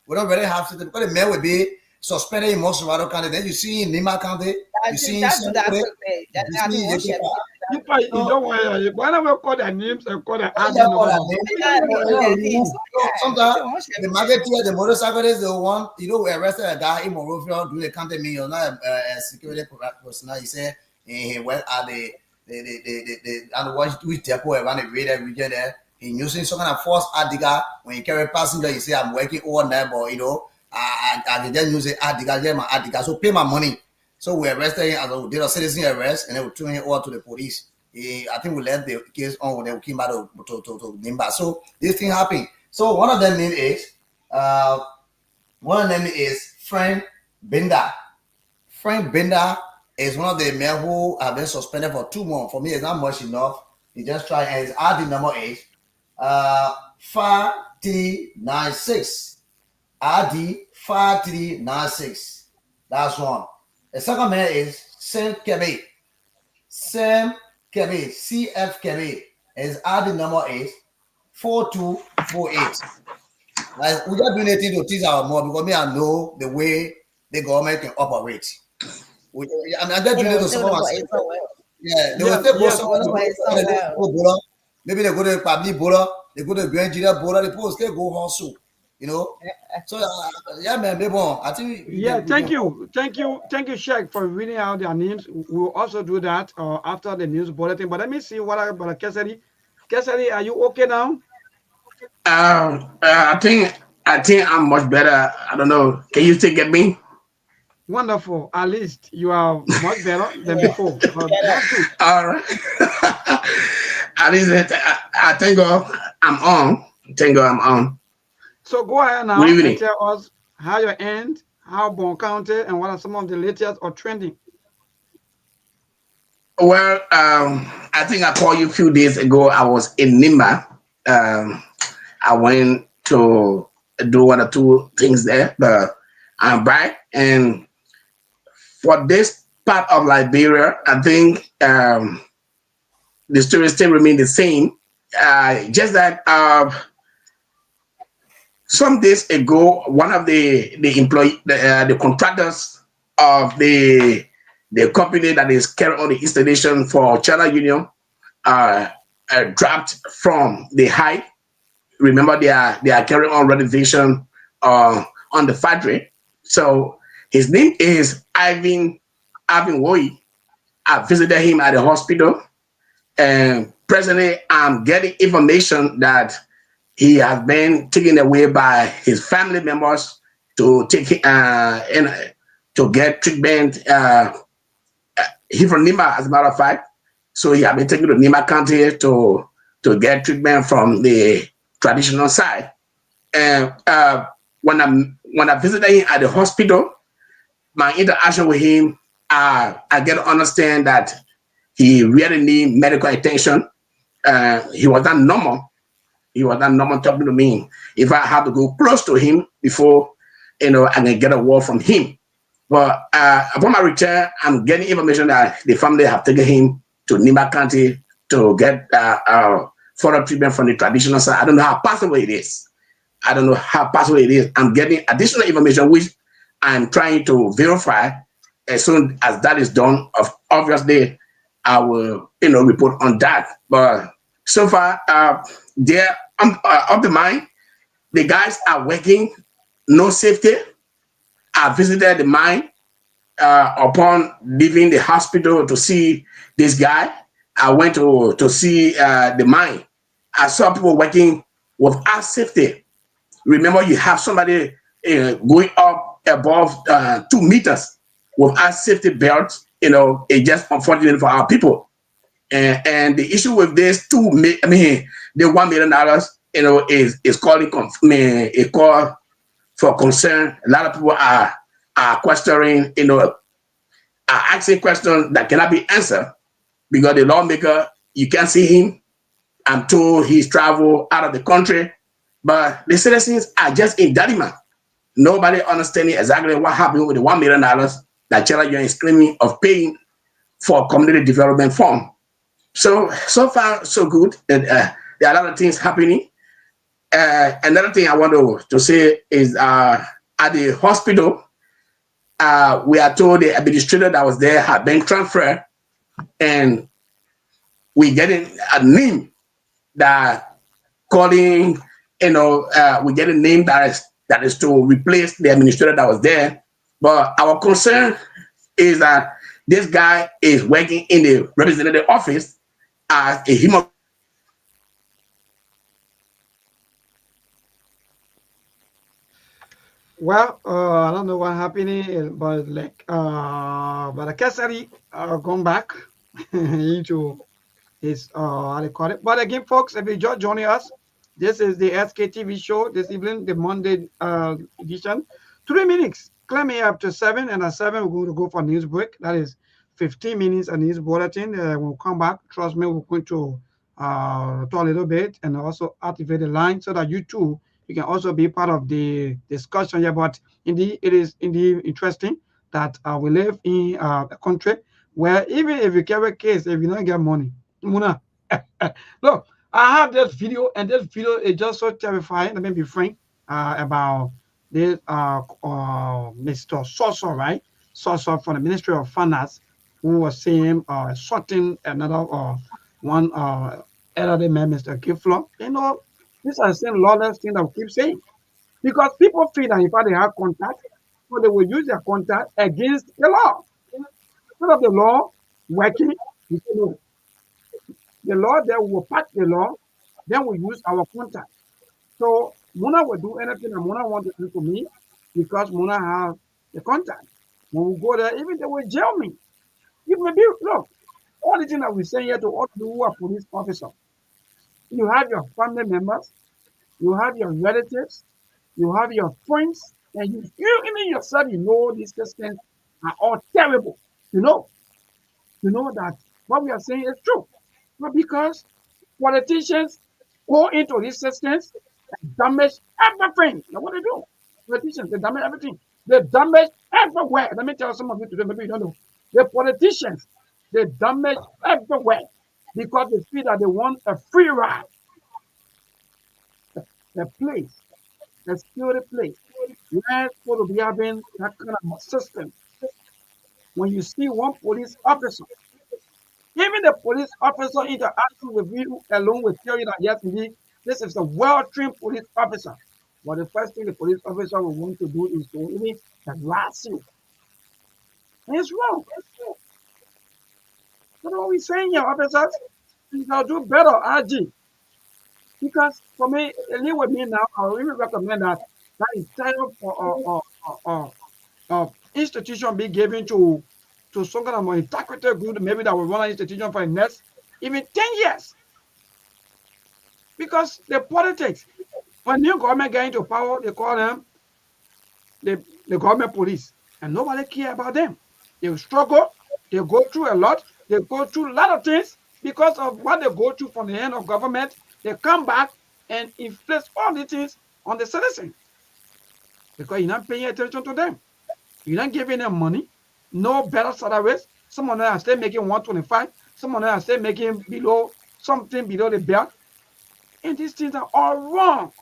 We don't really have to because the man will be suspended in most Colorado County. Then you see in Nima County, you see in you don't want whenever call their names and call their ID number. Sometimes the marketeer, the motorcyclist, the one, we arrested a guy in Monrovia doing a county million, not a security personnel. He said he went at the which depot around the radar region there. He using some kind of false article when he carry passenger. He say I'm working all night, but I just use the article, get my article, so pay my money. So we arrested him as did a citizen arrest, and then we threw him over to the police. I think we left the case on when they came back to Nimba. So this thing happened. So one of them name is Frank Binder. Frank Binder is one of the men who have been suspended for 2 months. For me, it's not much enough. He just tried, and his ID number is 5396. ID 5396. That's one. The second man is Sam Kebe. Sam Kebe, CF Kebe. His ID number is 4248. Like, we just doing anything to teach our more because me, I know the way the government can operate. I'm just doing it to support myself. Yeah, they will take maybe they go to public border, they go to Grand Nigeria border, the people still go hustle, So yeah, man, they bon. I think thank you, Sheikh, for reading out their names. We'll also do that after the news bulletin. But let me see what about Kesari. Kesari, are you okay now? I think I'm much better. I don't know. Can you still get me? Wonderful. At least you are much better than before. That's good. All right. At least I thank God I'm on. Thank God I'm on. So go ahead now and tell us how you end, how Bon County, and what are some of the latest or trending. Well, I think I called you a few days ago. I was in Nimba. I went to do 1 or 2 things there, but I'm back. And for this part of Liberia, I think the story still remains the same. Just that some days ago, one of the contractors of the company that is carrying on the installation for China Union dropped from the height. Remember, they are carrying on renovation on the factory. So his name is Ivan Woy. I visited him at the hospital, and presently I'm getting information that he has been taken away by his family members to take to get treatment. He from Nima, as a matter of fact. So he has been taken to Nima County to get treatment from the traditional side. And when I visited him at the hospital, my interaction with him, I get to understand that he really needs medical attention. he was not normal. He was not normal talking to me. If I had to go close to him before, I can get a word from him. But upon my return, I'm getting information that the family have taken him to Nima County to get further treatment from the traditional side. I don't know how possible it is. I'm getting additional information which I'm trying to verify. As soon as that is done, obviously, I will, report on that. But so far, they're of the mine. The guys are working, no safety. I visited the mine upon leaving the hospital to see this guy. I went to see the mine. I saw people working without safety. Remember, you have somebody going up above 2 meters without safety belts. It's just unfortunate for our people. And the issue with this the $1 million, is calling a call for concern. A lot of people are questioning, are asking questions that cannot be answered because the lawmaker, you can't see him. I'm told he's traveled out of the country, but the citizens are just in dilemma. Nobody understanding exactly what happened with the $1 million that Chela is claiming of paying for community development fund. So far, so good. And, there are a lot of things happening. Another thing I want to say is at the hospital, we are told the administrator that was there had been transferred, and we getting a name that calling, we get a name that is to replace the administrator that was there. But our concern is that this guy is working in the representative office as a human. Well, I don't know what happening, but but Kesari gone back into his how they call it. But again, folks, if you just joining us, this is the SKTV show this evening, the Monday edition. 3 minutes. Claim me up to 7, and at 7 we're going to go for news break. That is 15 minutes a news bulletin. We'll come back. Trust me, we're going to talk a little bit and also activate the line so that you too, you can also be part of the discussion here. But indeed, it is indeed interesting that we live in a country where even if you carry a case, if you don't get money, Muna, look, I have this video, and this video is just so terrifying. Let me be frank about this Mr. Soso, right? Soso from the Ministry of Finance, who was saying sorting another one elderly man, Mr. Kiflo. These are the same lawless thing that we keep saying. Because people feel that if they have contact, so they will use their contact against the law. Instead of the law working, we say no. The law, then we will pass the law, then we use our contact. So Mona will do anything that Mona wants to do to me because Mona has the contact. When we go there, even they will jail me. It may be, look, all the things that we say here to all people who are police officers. You have your family members, you have your relatives, you have your friends, and you even yourself, these systems are all terrible. You know that what we are saying is true. But because politicians go into these systems and damage everything. Now what they do? Politicians, they damage everything. They damage everywhere. Let me tell some of you today, maybe you don't know. The politicians, they damage everywhere because they feel that they want a free ride. A place, a security place, where people will be having that kind of system. When you see one police officer, even the police officer interacting with you alone will tell you that yes, indeed, this is a well-trained police officer. But the first thing the police officer will want to do is to really harass you. And it's wrong. So what we're saying here, officers, you shall do better, RG. Because for me, live with me now, I really recommend that is time for institution be given to some kind of integrity group, maybe that will run an institution for the next even 10 years. Because the politics, when new government get into power, they call them the government police, and nobody care about them. They struggle, they go through a lot, they go through a lot of things, because of what they go through from the hand of government, they come back and inflict all the things on the citizen because you're not paying attention to them. You're not giving them money, no better salaries. Some of them are still making 125. Some of them are still making something below the belt. And these things are all wrong.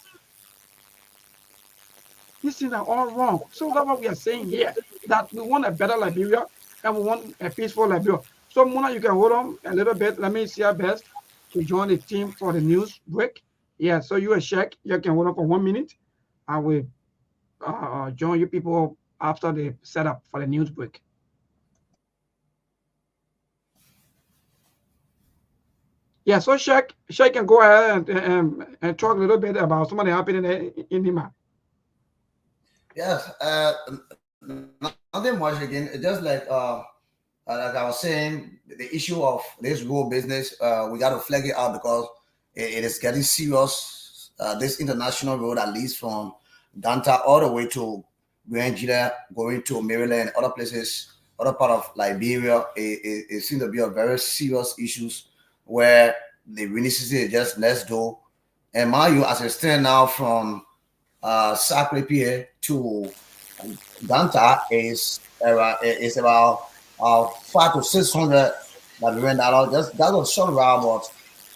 These things are all wrong. So that's what we are saying here, that we want a better Liberia and we want a peaceful Liberia. So Mona, you can hold on a little bit. Let me see our best to join the team for the news break. Yeah, so you and Shek, you can hold on for 1 minute. I will join you people after the setup for the news break. Yeah, so Shek can go ahead and talk a little bit about something happening in Nima. Yes, nothing much again. Just like I was saying, the issue of this road business, we got to flag it out because it is getting serious. This international road that leads from Danta all the way to Nigeria, going to Maryland, other places, other part of Liberia, it seems to be a very serious issues where the rainy season is just next door. And mind you, as I stand now from Sacre Pierre to Danta is about 500 to 600 Liberian dollars. That was short route,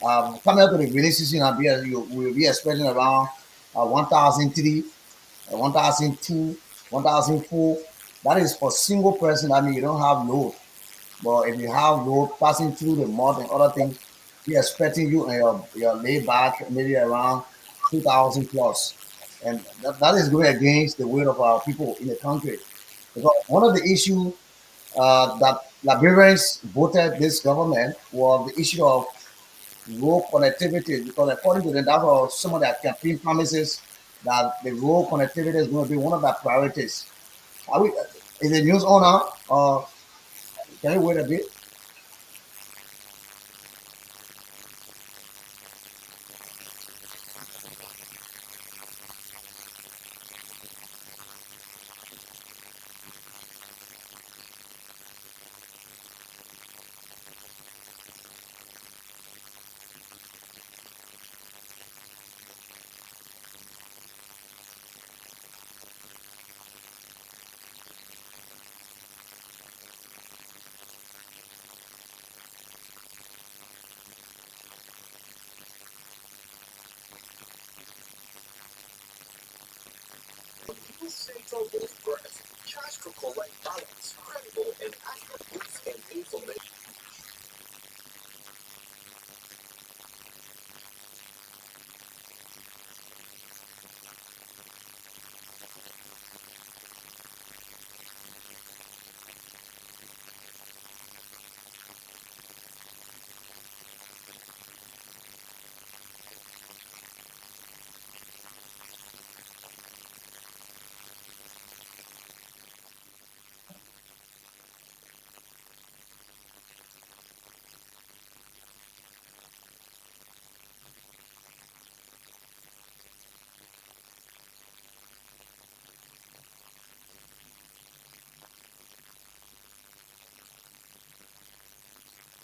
but coming up to the rainy season, you will be expecting around 1,003, 1,002, 1,004. That is for single person. I mean, you don't have load, but if you have load passing through the mud and other things, we're expecting you and your layback maybe around 2,000 plus. And that is going against the will of our people in the country. Because one of the issues that Liberians voted this government was the issue of road connectivity. Because according to them, that was some of their campaign promises that the road connectivity is going to be one of their priorities. Is the news on now? Can you wait a bit?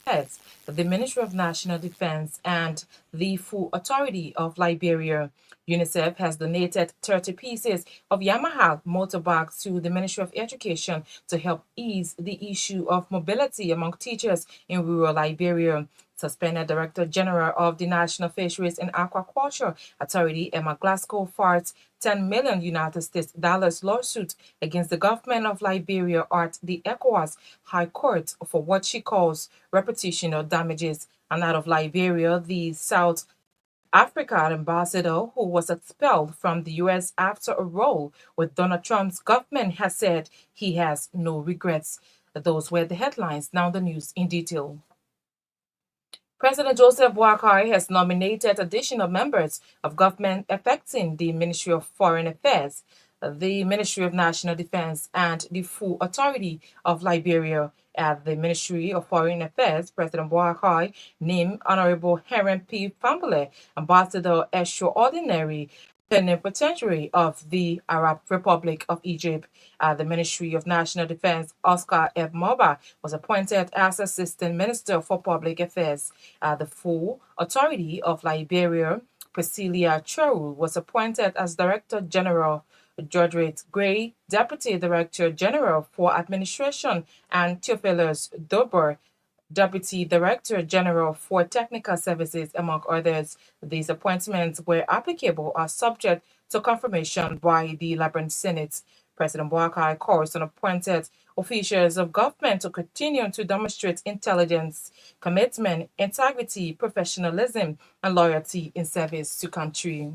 Heads, the Ministry of National Defense and the Food Authority of Liberia. UNICEF has donated 30 pieces of Yamaha motorbikes to the Ministry of Education to help ease the issue of mobility among teachers in rural Liberia. Suspended Director General of the National Fisheries and Aquaculture Authority, Emma Glasgow, fights $10 million United States lawsuit against the government of Liberia at the ECOWAS High Court for what she calls reputational damages. And out of Liberia, the South Africa ambassador, who was expelled from the U.S. after a row with Donald Trump's government, has said he has no regrets. Those were the headlines. Now the news in detail. President Joseph Boakai has nominated additional members of government affecting the Ministry of Foreign Affairs, the Ministry of National Defense, and the Food Authority of Liberia. At the Ministry of Foreign Affairs, President Boakai named Honorable Helen P. Fambule, Ambassador Extraordinary plenipotentiary of the Arab Republic of Egypt. The Ministry of National Defense, Oscar F. Moba, was appointed as Assistant Minister for Public Affairs. The full authority of Liberia, Priscilla Cheru, was appointed as Director General. Georgette Gray, Deputy Director General for Administration, and Theophilus Dober, Deputy Director General for Technical Services, among others. These appointments were applicable or subject to confirmation by the Liberian Senate. President Boakai calls on appointed officials of government to continue to demonstrate intelligence, commitment, integrity, professionalism, and loyalty in service to country.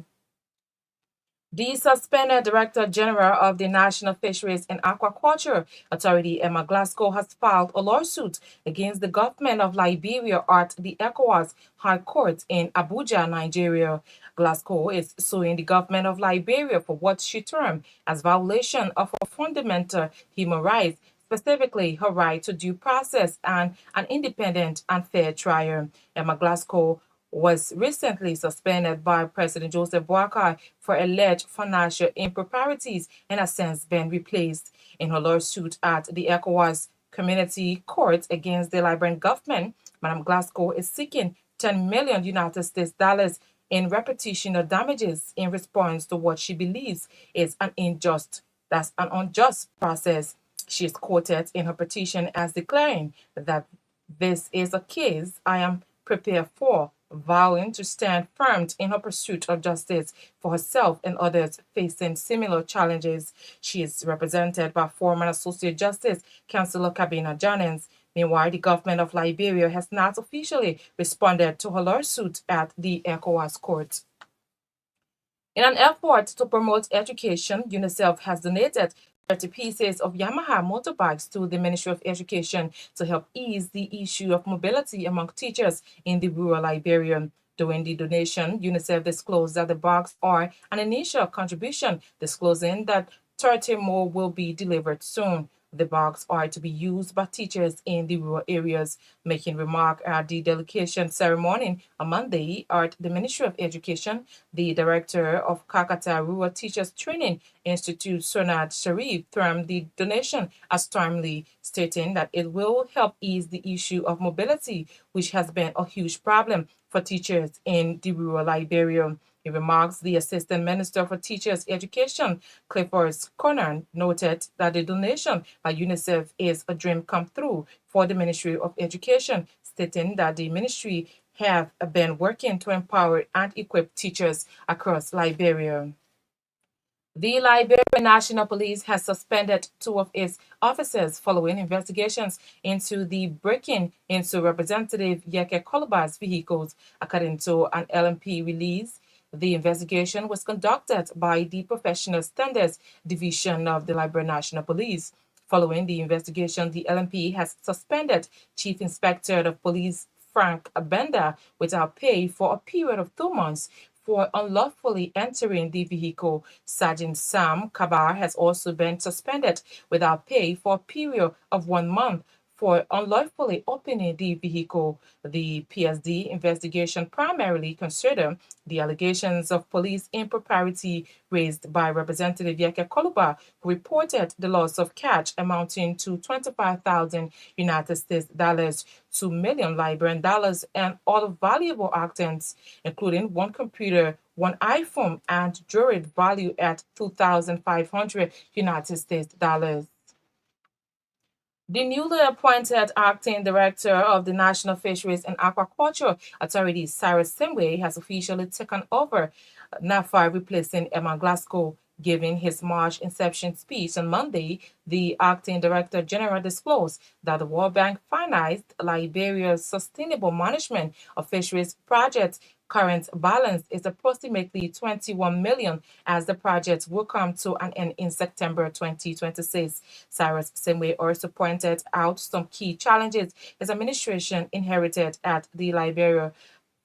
The suspended Director General of the National Fisheries and Aquaculture Authority, Emma Glasgow, has filed a lawsuit against the government of Liberia at the ECOWAS High Court in Abuja, Nigeria. Glasgow is suing the government of Liberia for what she termed as violation of her fundamental human rights, specifically her right to due process and an independent and fair trial. Emma Glasgow was recently suspended by President Joseph Boakai for alleged financial improprieties and has since been replaced. In her lawsuit at the ECOWAS Community Court against the Liberian government, Madam Glasgow is seeking 10 million United States dollars in reputational damages in response to what she believes is an unjust process. She is quoted in her petition as declaring that this is a case I am prepared for, vowing to stand firm in her pursuit of justice for herself and others facing similar challenges. She is represented by former Associate Justice Councillor Kabina Jennings. Meanwhile, the government of Liberia has not officially responded to her lawsuit at the ECOWAS court. In an effort to promote education, UNICEF has donated 30 pieces of Yamaha motorbikes to the Ministry of Education to help ease the issue of mobility among teachers in the rural Liberia. During the donation, UNICEF disclosed that the bikes are an initial contribution, disclosing that 30 more will be delivered soon. The bikes are to be used by teachers in the rural areas. Making remark at the dedication ceremony on Monday at the Ministry of Education, the director of Kakata Rural Teachers Training Institute, Sonat Sharif, termed the donation as timely, stating that it will help ease the issue of mobility, which has been a huge problem for teachers in the rural Liberia. In remarks, the Assistant Minister for Teachers Education, Clifford Conan, noted that the donation by UNICEF is a dream come true for the Ministry of Education, stating that the ministry have been working to empower and equip teachers across Liberia. The Liberia National Police has suspended 2 of its officers following investigations into the breaking into Representative Yeke Koluba's vehicles, according to an LMP release. The investigation was conducted by the Professional Standards Division of the Liberia National Police. Following the investigation, the LMP has suspended Chief Inspector of Police Frank Benda without pay for a period of 2 months for unlawfully entering the vehicle. Sergeant Sam Kabar has also been suspended without pay for a period of 1 month for unlawfully opening the vehicle. The PSD investigation primarily considered the allegations of police impropriety raised by Representative Yeke Koluba, who reported the loss of cash amounting to 25,000 United States dollars, 2 million Liberian dollars, and other valuable items, including 1 computer, 1 iPhone, and jewelry valued at 2,500 United States dollars. The newly appointed acting director of the National Fisheries and Aquaculture Authority, Cyrus Simwe, has officially taken over NAFA, replacing Emma Glasgow. Giving his March inception speech on Monday, the acting director general disclosed that the World Bank financed Liberia's sustainable management of fisheries projects. Current balance is approximately 21 million as the project will come to an end in September 2026. Cyrus Simwe also pointed out some key challenges his administration inherited at the Liberia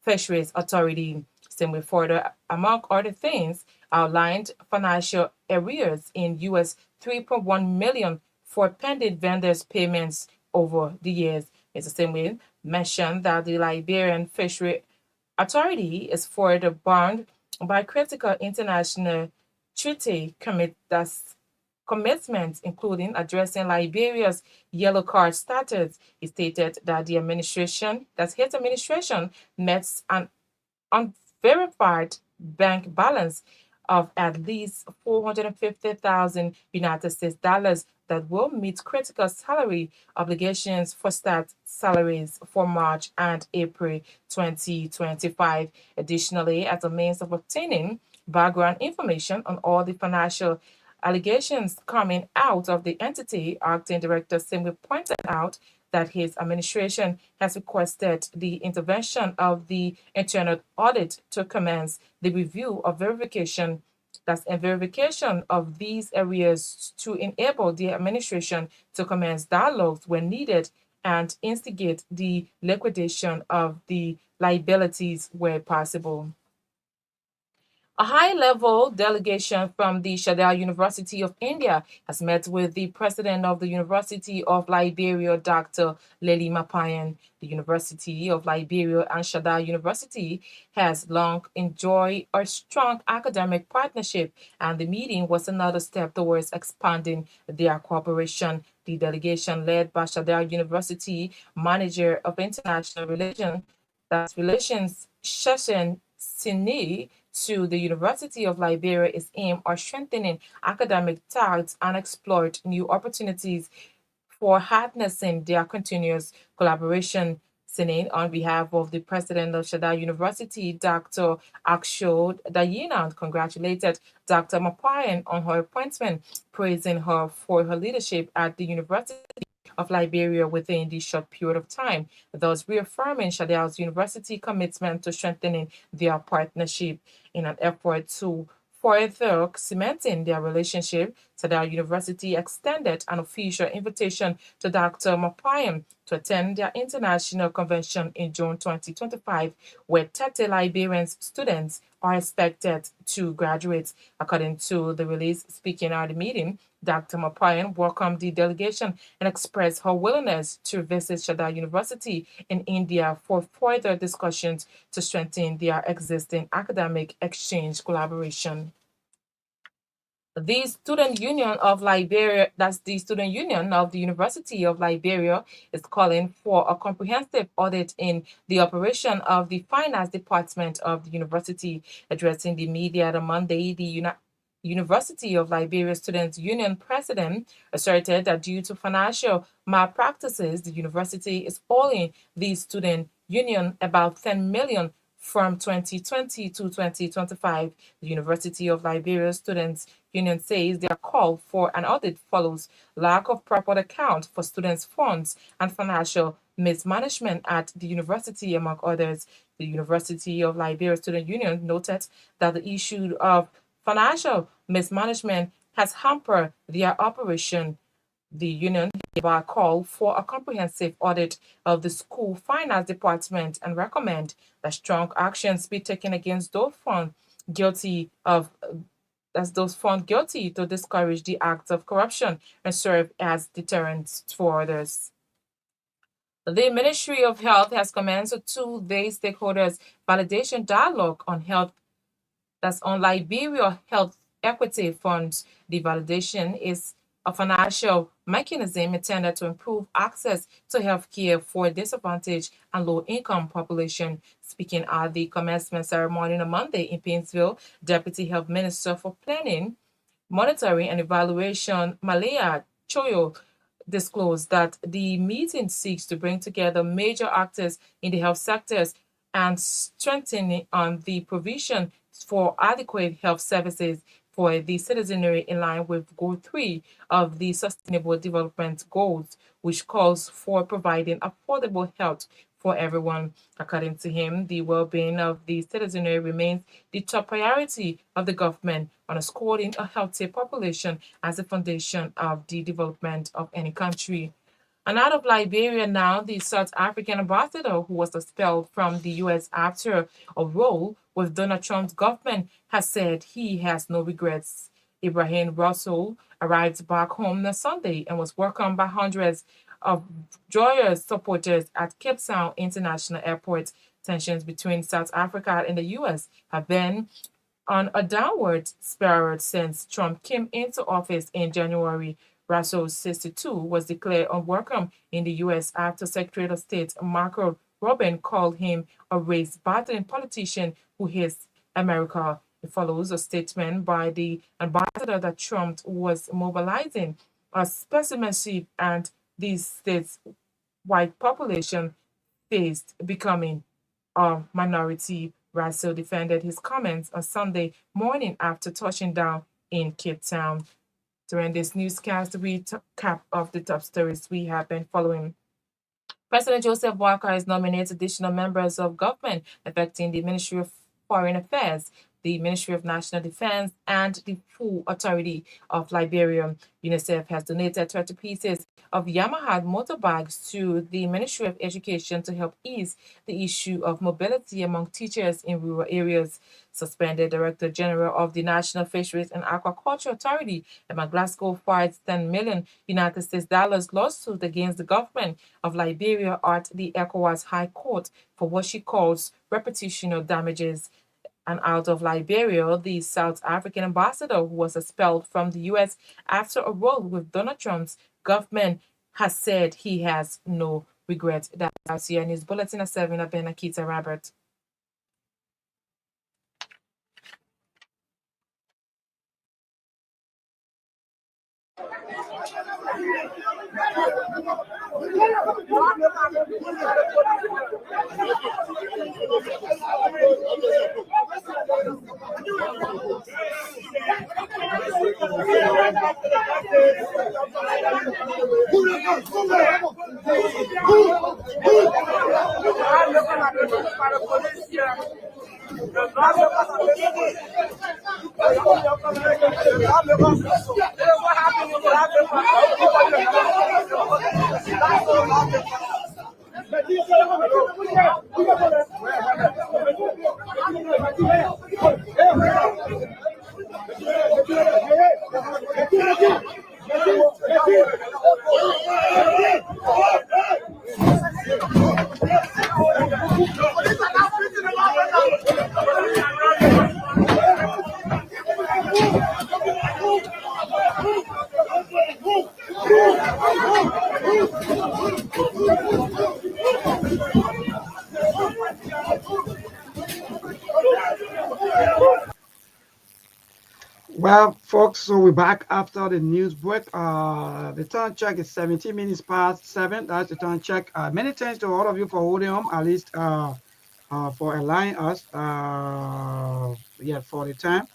Fisheries Authority. Simwe further, among other things, outlined financial arrears in US 3.1 million for pending vendors' payments over the years. Mr. Simwe mentioned that the Liberian Fishery Authority is further bound by critical international treaty commitments, including addressing Liberia's yellow card status. He stated that his administration met an unverified bank balance of at least 450,000 United States dollars that will meet critical salary obligations for stat salaries for March and April 2025. Additionally, as a means of obtaining background information on all the financial allegations coming out of the entity, acting director Simwe pointed out that his administration has requested the intervention of the internal audit to commence the review of verification of these areas to enable the administration to commence dialogues when needed and instigate the liquidation of the liabilities where possible. A high-level delegation from the Shadda University of India has met with the president of the University of Liberia, Dr. Lily Mapayan. The University of Liberia and Shadda University has long enjoyed a strong academic partnership, and the meeting was another step towards expanding their cooperation. The delegation, led by Shadda University Manager of International Relations, Shashan Sini, to the University of Liberia is aimed at strengthening academic ties and exploit new opportunities for harnessing their continuous collaboration. Sinin, on behalf of the president of Shadda University, Dr. Akshod Dayina, congratulated Dr. Mapayan on her appointment, praising her for her leadership at the University of Liberia within this short period of time, thus reaffirming Shadda's university commitment to strengthening their partnership. In an effort to further cementing their relationship, Shadda University extended an official invitation to Dr. Mapayan to attend their international convention in June 2025, where 30 Liberian students are expected to graduate. According to the release, speaking at the meeting, Dr. Mapayan welcomed the delegation and expressed her willingness to visit Shadda University in India for further discussions to strengthen their existing academic exchange collaboration. The Student Union of Liberia, that's the Student Union of the University of Liberia, is calling for a comprehensive audit in the operation of the finance department of the university. Addressing the media on Monday, the University of Liberia Students Union president asserted that due to financial malpractices, the university is owing the student union about 10 million from 2020 to 2025. The University of Liberia Students Union says their call for an audit follows lack of proper account for students' funds and financial mismanagement at the university, among others. The University of Liberia Student Union noted that the issue of financial mismanagement has hampered their operation. The union hereby called for a comprehensive audit of the school finance department and recommend that strong actions be taken against those found guilty to discourage the acts of corruption and serve as deterrents for others. The Ministry of Health has commenced a 2-day stakeholders validation dialogue on health that's on Liberia Health Equity Funds. The validation is a financial mechanism intended to improve access to health care for disadvantaged and low-income population. Speaking at the commencement ceremony on Monday in Painesville, Deputy Health Minister for Planning, Monitoring and Evaluation, Malaya Choyo, disclosed that the meeting seeks to bring together major actors in the health sectors and strengthening on the provision for adequate health services for the citizenry in line with Goal 3 of the Sustainable Development Goals, which calls for providing affordable health for everyone. According to him, the well-being of the citizenry remains the top priority of the government, underscoring a healthy population as the foundation of the development of any country. And out of Liberia now, the South African ambassador who was expelled from the U.S. after a row with Donald Trump's government has said he has no regrets. Ibrahim Russell arrived back home on Sunday and was welcomed by hundreds of joyous supporters at Cape Town International Airport. Tensions between South Africa and the U.S. have been on a downward spiral since Trump came into office in January. Russell, 62, was declared unwelcome in the U.S. after Secretary of State Marco Rubin called him a race-battling politician who hates America. It follows a statement by the ambassador that Trump was mobilizing a pessimistic and the state's white population faced becoming a minority. Russell defended his comments on Sunday morning after touching down in Cape Town. During this newscast, we recap of the top stories we have been following. President Joseph Walker has nominated additional members of government affecting the Ministry of Foreign Affairs, the Ministry of National Defense, and the Full Authority of Liberia. UNICEF has donated 30 pieces of Yamaha motorbags to the Ministry of Education to help ease the issue of mobility among teachers in rural areas. Suspended Director General of the National Fisheries and Aquaculture Authority, Emma Glasgow, filed $10 million United States lawsuit against the government of Liberia at the ECOWAS High Court for what she calls reputational damages. And out of Liberia, the South African ambassador who was expelled from the U.S. after a row with Donald Trump's government has said he has no regret. That's your news bulletin at 7. I've been Akita Robert. Well, folks, so we're back after the news break. The time check is 17 minutes past 7. That's the time check. Many thanks to all of you for holding on, at least for allowing us, for the time.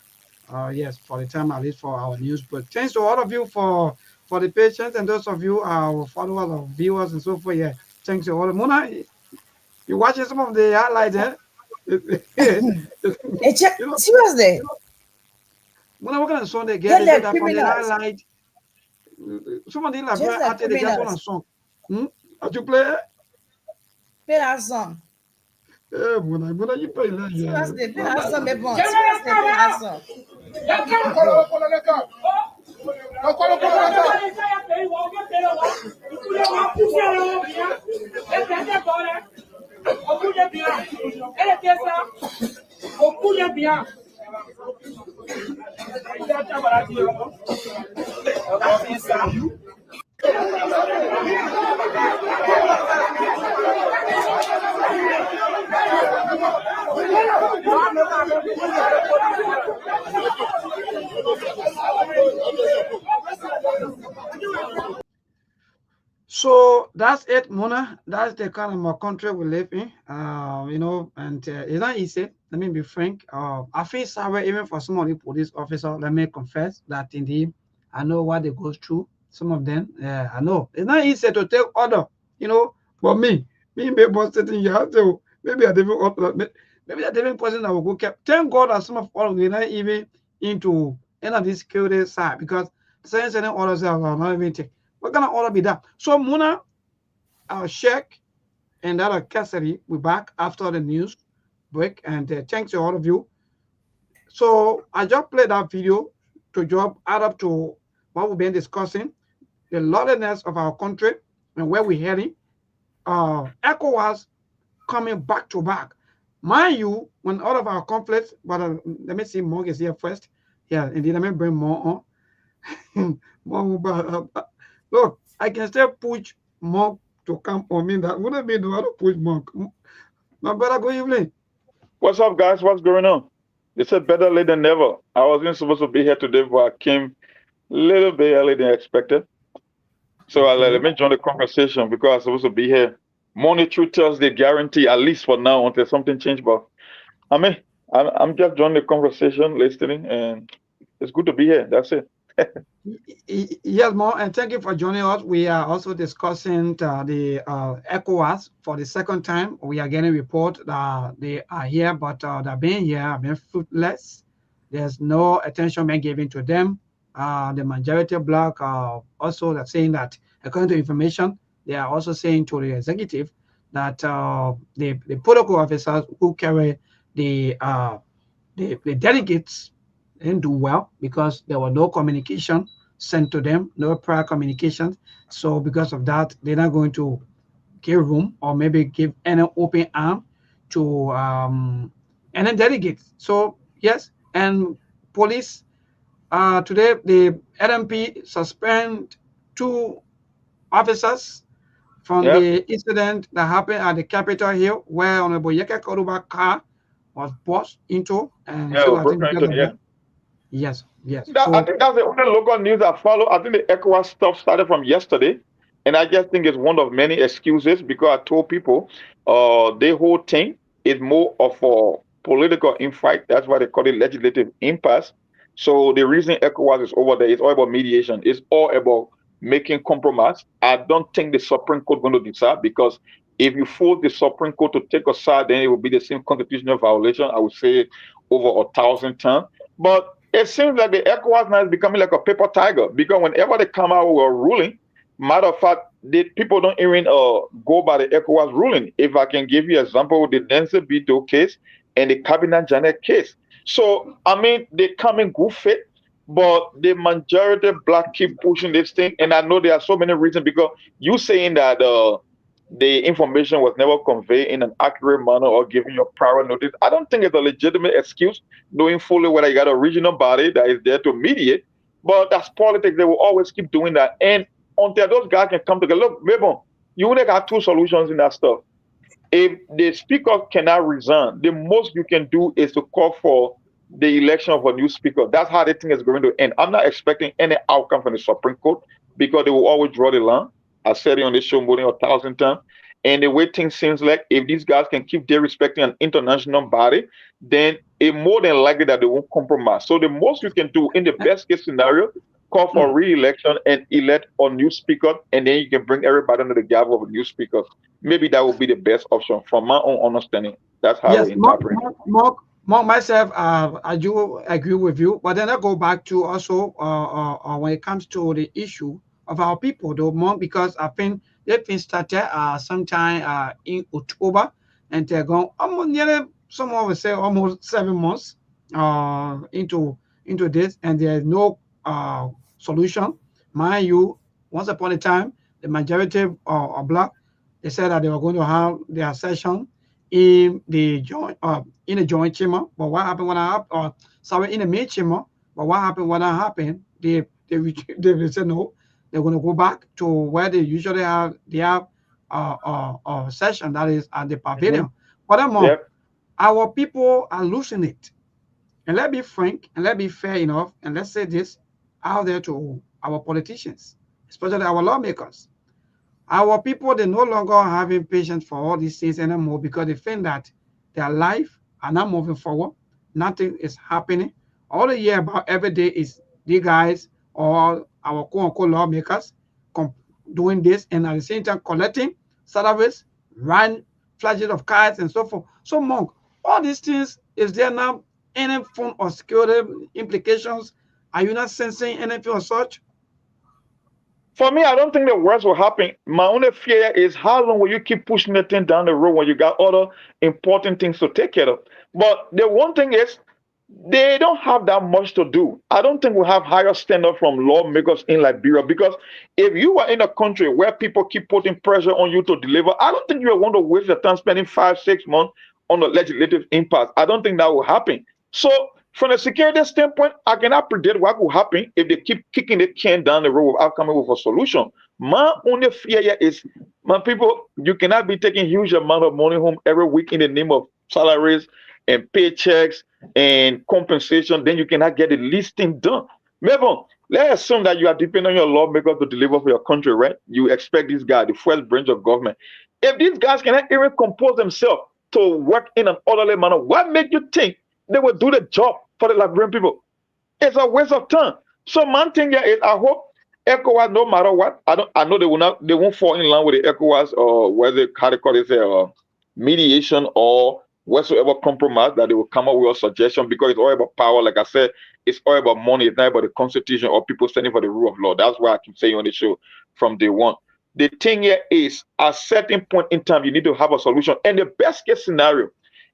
Yes, for the time, at least for our news break. Thanks to all of you for the patience, and those of you, our followers, our viewers, and so forth. Yeah, thanks to all. Mona, you watching some of the highlights, eh? Seriously. Mona, what kind of song they get? They get that from the highlight. Some of the artists, they just want a song. How you play? Play that song. Yeah, Mona, you play that. Seriously, play that song, baby. Seriously, play that song. So that's it, Mona. That's the kind of country we live in, and it's not easy. Let me be frank. I feel sorry even for some of the police officers. Let me confess that indeed I know what they go through. Some of them, I know it's not easy to take order, But me maybe sitting here, so maybe I didn't maybe a different person that will go kept. Thank God that some of all we're not even into any of this security side, because certain orders are not even take. What kind of order be that? So Mona, our Sheikh, and that Cassidy, we're back after the news break, and thanks to all of you. So I just played that video to add up to what we've been discussing, the lawlessness of our country and where we're heading. ECOWAS coming back to back. Mind you, when all of our conflicts, but let me see, Monk is here first. Yeah, indeed, let me bring more on. Monk, look, I can still push Monk to come on me. That wouldn't mean how to push Monk. My brother, good evening. What's up, guys? What's going on? They said better late than never. I wasn't supposed to be here today, but I came a little bit early than expected. So let Okay. me join the conversation because I was supposed to be here Monday through Thursday, guarantee at least for now until something changes. But I mean, I'm just joining the conversation, listening, and it's good to be here. That's it. Yes, Mo, and thank you for joining us. We are also discussing the ECOWAS for the second time. We are getting report that they are here, but they're being here have been fruitless. There's no attention being given to them. The majority bloc also are saying that, according to information, they are also saying to the executive that the protocol officers who carry the delegates didn't do well because there was no communication sent to them, no prior communication. So because of that, they're not going to give room or maybe give any open arm to any delegates. So yes, and police today the LMP suspend two officers from Yep. the incident that happened at the Capitol Hill where Honorable Yeke Koruba car was burst into, and Yeah, so we I broke think because into of yeah. that, yes, yes. I So think that's the only local news I follow. I think the ECOWAS stuff started from yesterday, and I just think it's one of many excuses because I told people, the whole thing is more of a political infight. That's why they call it legislative impasse. So the reason ECOWAS is over there is all about mediation. It's all about making compromise. I don't think the Supreme Court going to decide because if you force the Supreme Court to take a side, then it will be the same constitutional violation. I would say over 1,000 times. But it seems like the ECOWAS now is becoming like a paper tiger because whenever they come out with a ruling, matter of fact, the people don't even go by the ECOWAS ruling. If I can give you an example with the Nancy Bito case and the Cabinet Janet case. So, I mean, they come in good faith, but the majority black keep pushing this thing. And I know there are so many reasons because you saying that the information was never conveyed in an accurate manner or given your prior notice. I don't think it's a legitimate excuse, knowing fully whether you got a regional body that is there to mediate. But that's politics. They will always keep doing that. And until those guys can come together, look, maybe you only got two solutions in that stuff. If the speaker cannot resign, the most you can do is to call for the election of a new speaker. That's how the thing is going to end. I'm not expecting any outcome from the Supreme Court because they will always draw the line. I said it on this show more than 1,000 times. And the way things seems like if these guys can keep disrespecting an international body, then it's more than likely that they won't compromise. So the most you can do in the best case scenario, call for re-election and elect a new speaker, and then you can bring everybody under the gavel of a new speaker. Maybe that would be the best option from my own understanding. That's how I yes, would interpret it. myself, I do agree with you. But then I go back to also when it comes to the issue of our people, though, more because I think they've been started sometime in October, and they're going almost nearly, someone would say almost 7 months into this, and there is no solution. Mind you, once upon a time, the majority of black, they said that they were going to have their session in the joint chamber. But what happened when I sorry, in the main chamber? But what happened when that happened? They said no. They're going to go back to where they usually have a session, that is at the Hmm. pavilion. Furthermore, Yep. our people are losing it. And let's be frank and let's be fair enough, and let's say this out there to our politicians, especially our lawmakers. Our people, they no longer having patience for all these things anymore because they think that their life are not moving forward. Nothing is happening. All they hear about every day is the guys or our quote unquote lawmakers doing this and at the same time collecting salaries, run flashes of cars and so forth. So, Monk, all these things, is there now any form of security implications? Are you not sensing anything of such? For me, I don't think the worst will happen. My only fear is how long will you keep pushing the thing down the road when you got other important things to take care of. But the one thing is, they don't have that much to do. I don't think we have higher standard from lawmakers in Liberia because if you are in a country where people keep putting pressure on you to deliver, I don't think you want to waste your time spending 5, 6 months on the legislative impasse. I don't think that will happen. So from a security standpoint, I cannot predict what will happen if they keep kicking the can down the road without coming with a solution. My only fear here is, my people, you cannot be taking huge amount of money home every week in the name of salaries and paychecks and compensation. Then you cannot get the least thing done. Maybe let's assume that you are depending on your lawmaker to deliver for your country, right? You expect this guy, the first branch of government. If these guys cannot even compose themselves to work in an orderly manner, what makes you think they will do the job for the Liberian people? It's a waste of time. So my thing here is, I hope ECOWAS, no matter what, I know they won't fall in line with the ECOWAS or whether how they call it, mediation or whatsoever compromise, that they will come up with a suggestion, because it's all about power. Like I said, it's all about money. It's not about the constitution or people standing for the rule of law. That's why I keep saying on the show from day one. The thing here is, at a certain point in time, you need to have a solution. And the best case scenario,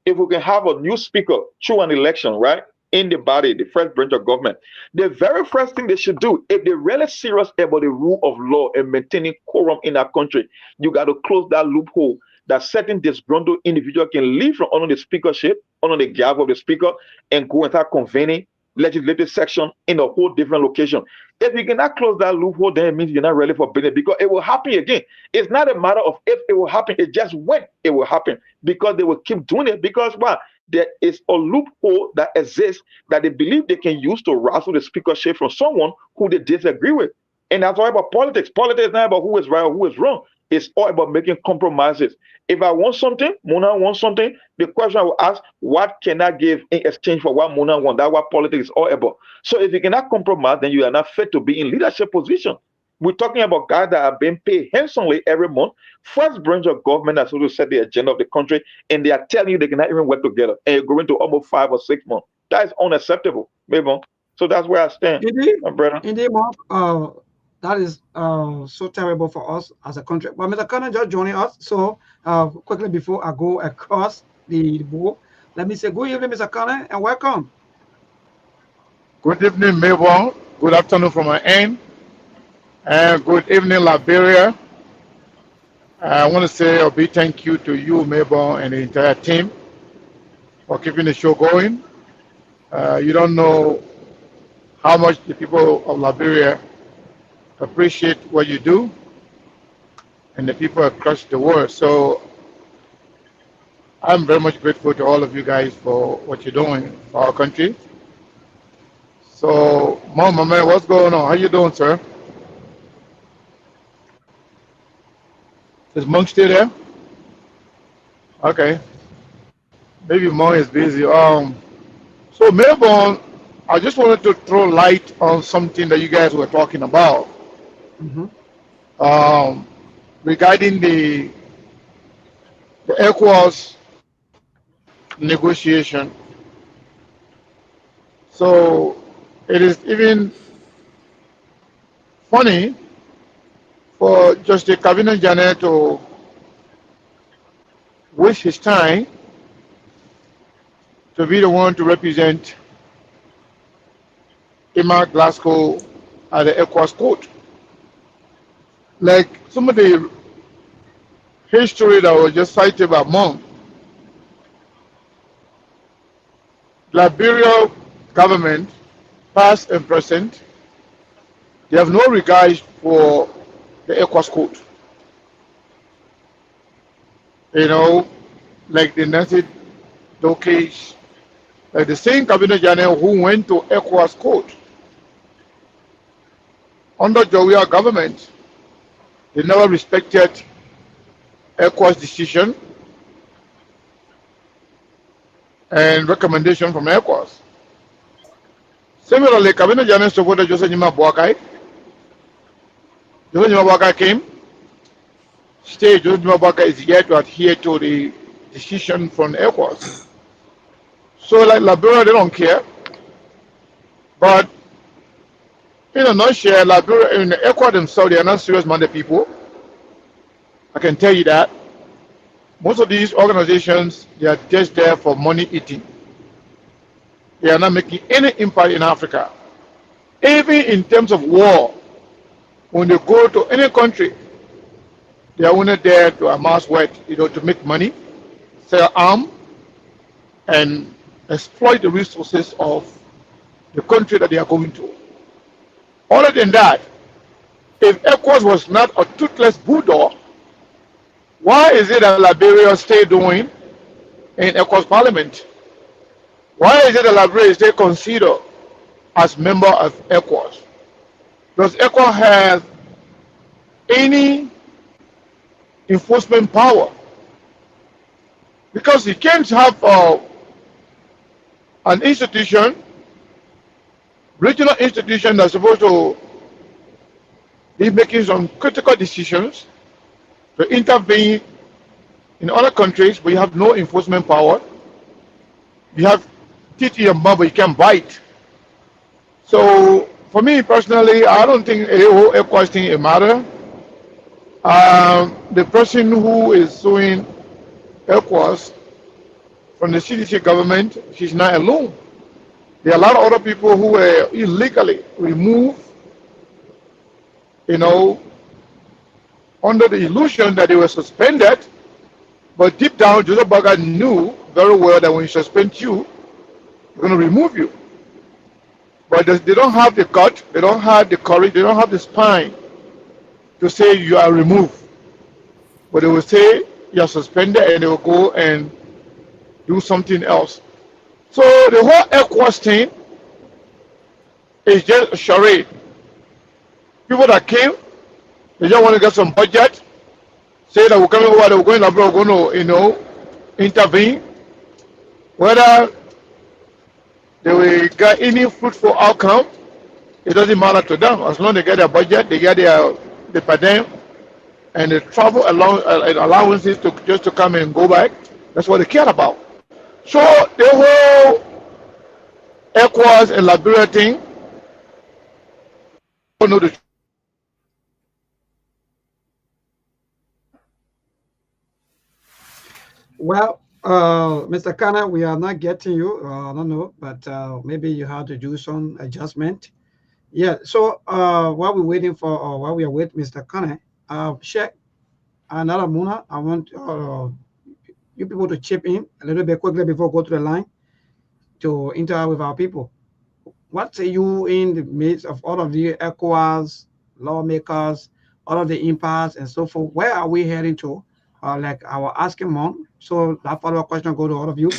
if we can have a new speaker through an election, right, in the body, the first branch of government, the very first thing they should do, if they're really serious about the rule of law and maintaining quorum in our country, you got to close that loophole that certain disgruntled individual can leave from under the speakership, under the gavel of the speaker, and go and start convening legislative section in a whole different location. If you cannot close that loophole, then it means you're not ready for business, because it will happen again. It's not a matter of if it will happen, it's just when it will happen, because they will keep doing it. Because why? There is a loophole that exists that they believe they can use to wrestle the speakership from someone who they disagree with. And that's all about politics. Politics is not about who is right or who is wrong. It's all about making compromises. If I want something, Mona wants something, the question I will ask, what can I give in exchange for what Mona wants? That's what politics is all about. So if you cannot compromise, then you are not fit to be in leadership position. We're talking about guys that are being paid handsomely every month, first branch of government that's supposed to set the agenda of the country, and they are telling you they cannot even work together, and you're going to almost 5 or 6 months. That is unacceptable, maybe. So that's where I stand, my brother. Indeed, Mark. That is so terrible for us as a country. But Mr. Colonel just joining us. So quickly before I go across the board, let me say good evening, Mr. Colonel, and welcome. Good evening, Mabel. Good afternoon from my end. And good evening, Liberia. I want to say a big thank you to you, Mabel, and the entire team for keeping the show going. You don't know how much the people of Liberia appreciate what you do, and the people across the world. So I'm very much grateful to all of you guys for what you're doing for our country. So, Mama, man, what's going on? How you doing, sir? Is Monk still there? Okay. Maybe Monk is busy. So Melbourne, I just wanted to throw light on something that you guys were talking about. Regarding the ECOWAS negotiation. So it is even funny for Justice Cabinet Janet to waste his time to be the one to represent Emma Glasgow at the ECOWAS court. Like some of the history that was just cited by Monk, Liberia government, past and present, they have no regard for the ECOWAS court. You know, like the Nancy Doe case, like the same cabinet general who went to ECOWAS court under Jawia government, they never respected ECOWAS decision and recommendation from ECOWAS. Similarly, Cabinet General supported Joseph Nima Boakai. Joseph Nima Boakai came. State Joseph Nima Boakai is here to adhere to the decision from ECOWAS. So, like Liberia, they don't care. But in a nutshell, Liberia, in the ECOWAS themselves, they are not serious-minded people. I can tell you that. Most of these organizations, they are just there for money eating. They are not making any impact in Africa. Even in terms of war, when they go to any country, they are only there to amass wealth, to make money, sell arms, and exploit the resources of the country that they are going to. Other than that, if ECOWAS was not a toothless bulldog, why is it that Liberia stay doing in ECOWAS parliament? Why is it that Liberia is still considered as member of ECOWAS? Does ECOWAS have any enforcement power? Because you can't have an institution, regional institution that's supposed to be making some critical decisions to intervene in other countries, but you have no enforcement power. You have teeth in your mouth, but you can't bite. So for me personally, I don't think a whole ECOWAS thing is matter. The person who is suing ECOWAS from the CDC government, she's not alone. There are a lot of other people who were illegally removed, under the illusion that they were suspended. But deep down, Joseph Baga knew very well that when you suspend you, they're going to remove you. But they don't have the gut, they don't have the courage, they don't have the spine to say you are removed. But they will say you are suspended, and they will go and do something else. So the whole ECOWAS thing is just a charade. People that came, they just want to get some budget, say that we're coming over, that we're going abroad, we're going to, intervene. Whether they will get any fruitful outcome, it doesn't matter to them. As long as they get their budget, they get their per diem, and the travel allowances just to come and go back, that's what they care about. So the whole ECOWAS and Liberia thing, I don't know the. Well, Mr. Kana, we are not getting you. I don't know, but maybe you have to do some adjustment. Yeah. So while we're waiting for, while we are with Mr. Kana, Sheikh, another Muna, I want you people to chip in a little bit quickly before we go to the line to interact with our people. What say you in the midst of all of the ECOWAS, lawmakers, all of the impasse and so forth? Where are we heading to? Like our asking mom. So that follow-up question go to all of you.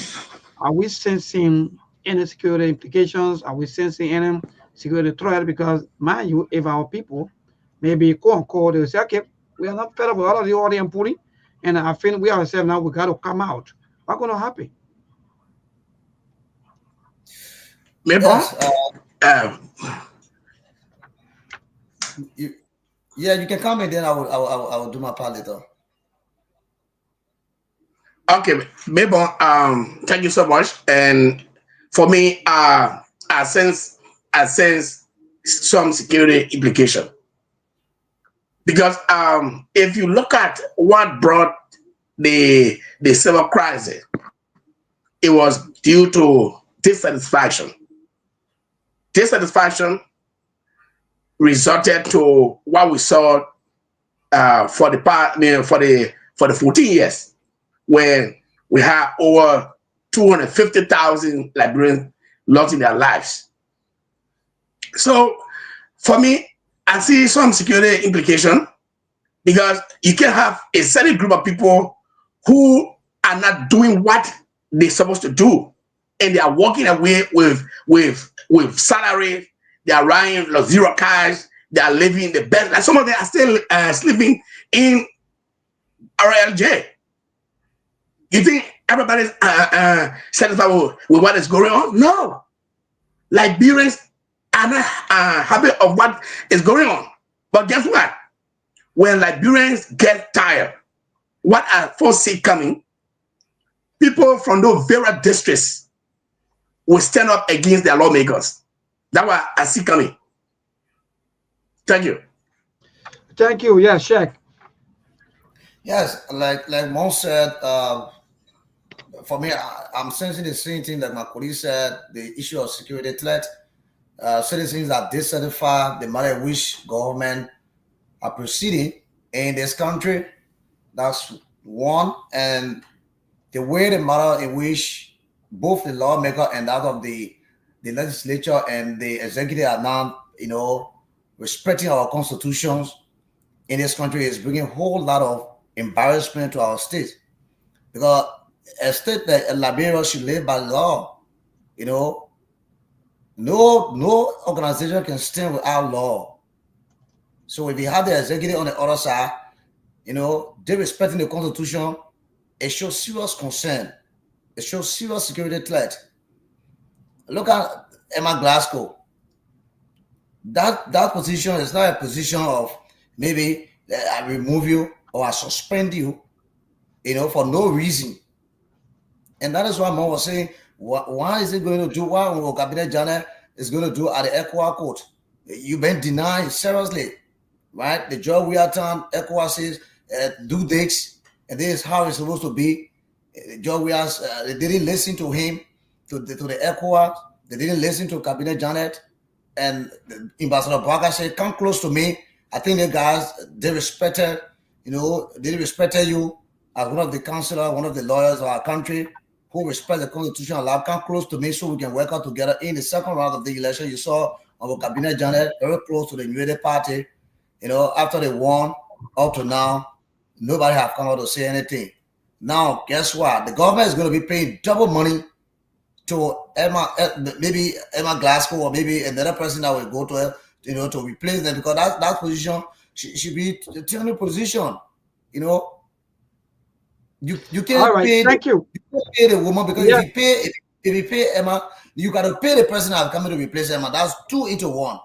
Are we sensing any security implications? Are we sensing any security threat? Because mind you, if our people maybe quote unquote, they will say, okay, we are not fed up with all of the order and putting, and I think we ourselves now we got to come out. What's going to happen? Maybe. You can come in, then I will do my part later. Okay, maybe. Thank you so much. And for me, I sense some security implication, because if you look at what brought the civil crisis, it was due to dissatisfaction. Dissatisfaction resulted to what we saw for the 14 years, when we had over 250,000 Liberians losing their lives. So for me, I see some security implication, because you can have a certain group of people who are not doing what they're supposed to do, and they are walking away with salary. They are riding zero cars. They are living the best. Like some of them are still sleeping in RLJ. You think everybody's satisfied with what is going on? No. Liberians are not happy of what is going on. But guess what? When Liberians get tired, what I foresee coming, people from those various districts will stand up against their lawmakers. That's what I see coming. Thank you. Thank you. Yeah, Sheikh. Yes, like Mo said, for me, I'm sensing the same thing that Makuri said, the issue of security threat. Citizens are dissatisfied, the matter which government are proceeding in this country. That's one. And the way the matter in which both the lawmaker and that of the legislature and the executive are now, respecting our constitutions in this country is bringing a whole lot of embarrassment to our state. Because a state like Liberia should live by law. No organization can stand without law. So if you have the executive on the other side, they respecting the constitution, it shows serious concern. It shows serious security threat. Look at Emma Glasgow. That position is not a position of maybe I remove you or I suspend you, for no reason. And that is why Mom was saying, why is it going to do what Cabinet Janet is going to do at the ECOWAS court? You've been denied seriously, right? The job we are done, ECOWAS says, do this, and this is how it's supposed to be. The job we are, they didn't listen to him, to the ECOWAS. They didn't listen to Cabinet Janet. And Ambassador Barker said, come close to me. I think the guys, they respected, they respected you as one of the counselors, one of the lawyers of our country who respect the constitution. Come close to me so we can work out together. In the second round of the election, you saw our Cabinet Janet very close to the United Party. After they won, up to now, nobody have come out to say anything. Now, guess what? The government is going to be paying double money to maybe Emma Glasgow or maybe another person that will go to her, to replace them, because that position should be the tyranny position. You can't pay. Thank you. You can't pay the woman because if you pay Emma, you got to pay the person that coming to replace Emma. That's 2 into 1.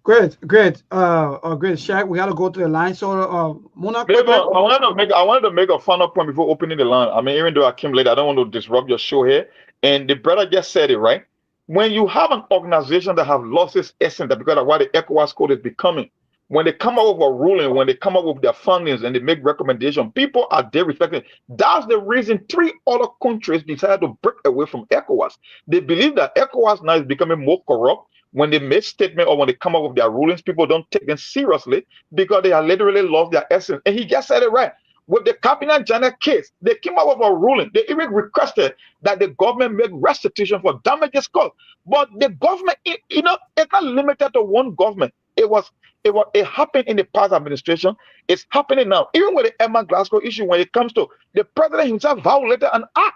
Great. Great, Shaq. We got to go to the line. So, Mona, I wanted to make a final point before opening the line. I mean, even though I came late, I don't want to disrupt your show here. And the brother just said it, right? When you have an organization that have lost its essence, because of what the ECOWAS code is becoming, when they come up with a ruling, when they come up with their findings and they make recommendations, people are there respecting. That's the reason 3 other countries decided to break away from ECOWAS. They believe that ECOWAS now is becoming more corrupt. When they make statement or when they come up with their rulings, people don't take them seriously because they have literally lost their essence. And he just said it right. With the Cabinet Janet case, they came up with a ruling. They even requested that the government make restitution for damages caused. But the government, it's not limited to one government. It happened in the past administration. It's happening now. Even with the Emma Glasgow issue, when it comes to the president himself violated an act.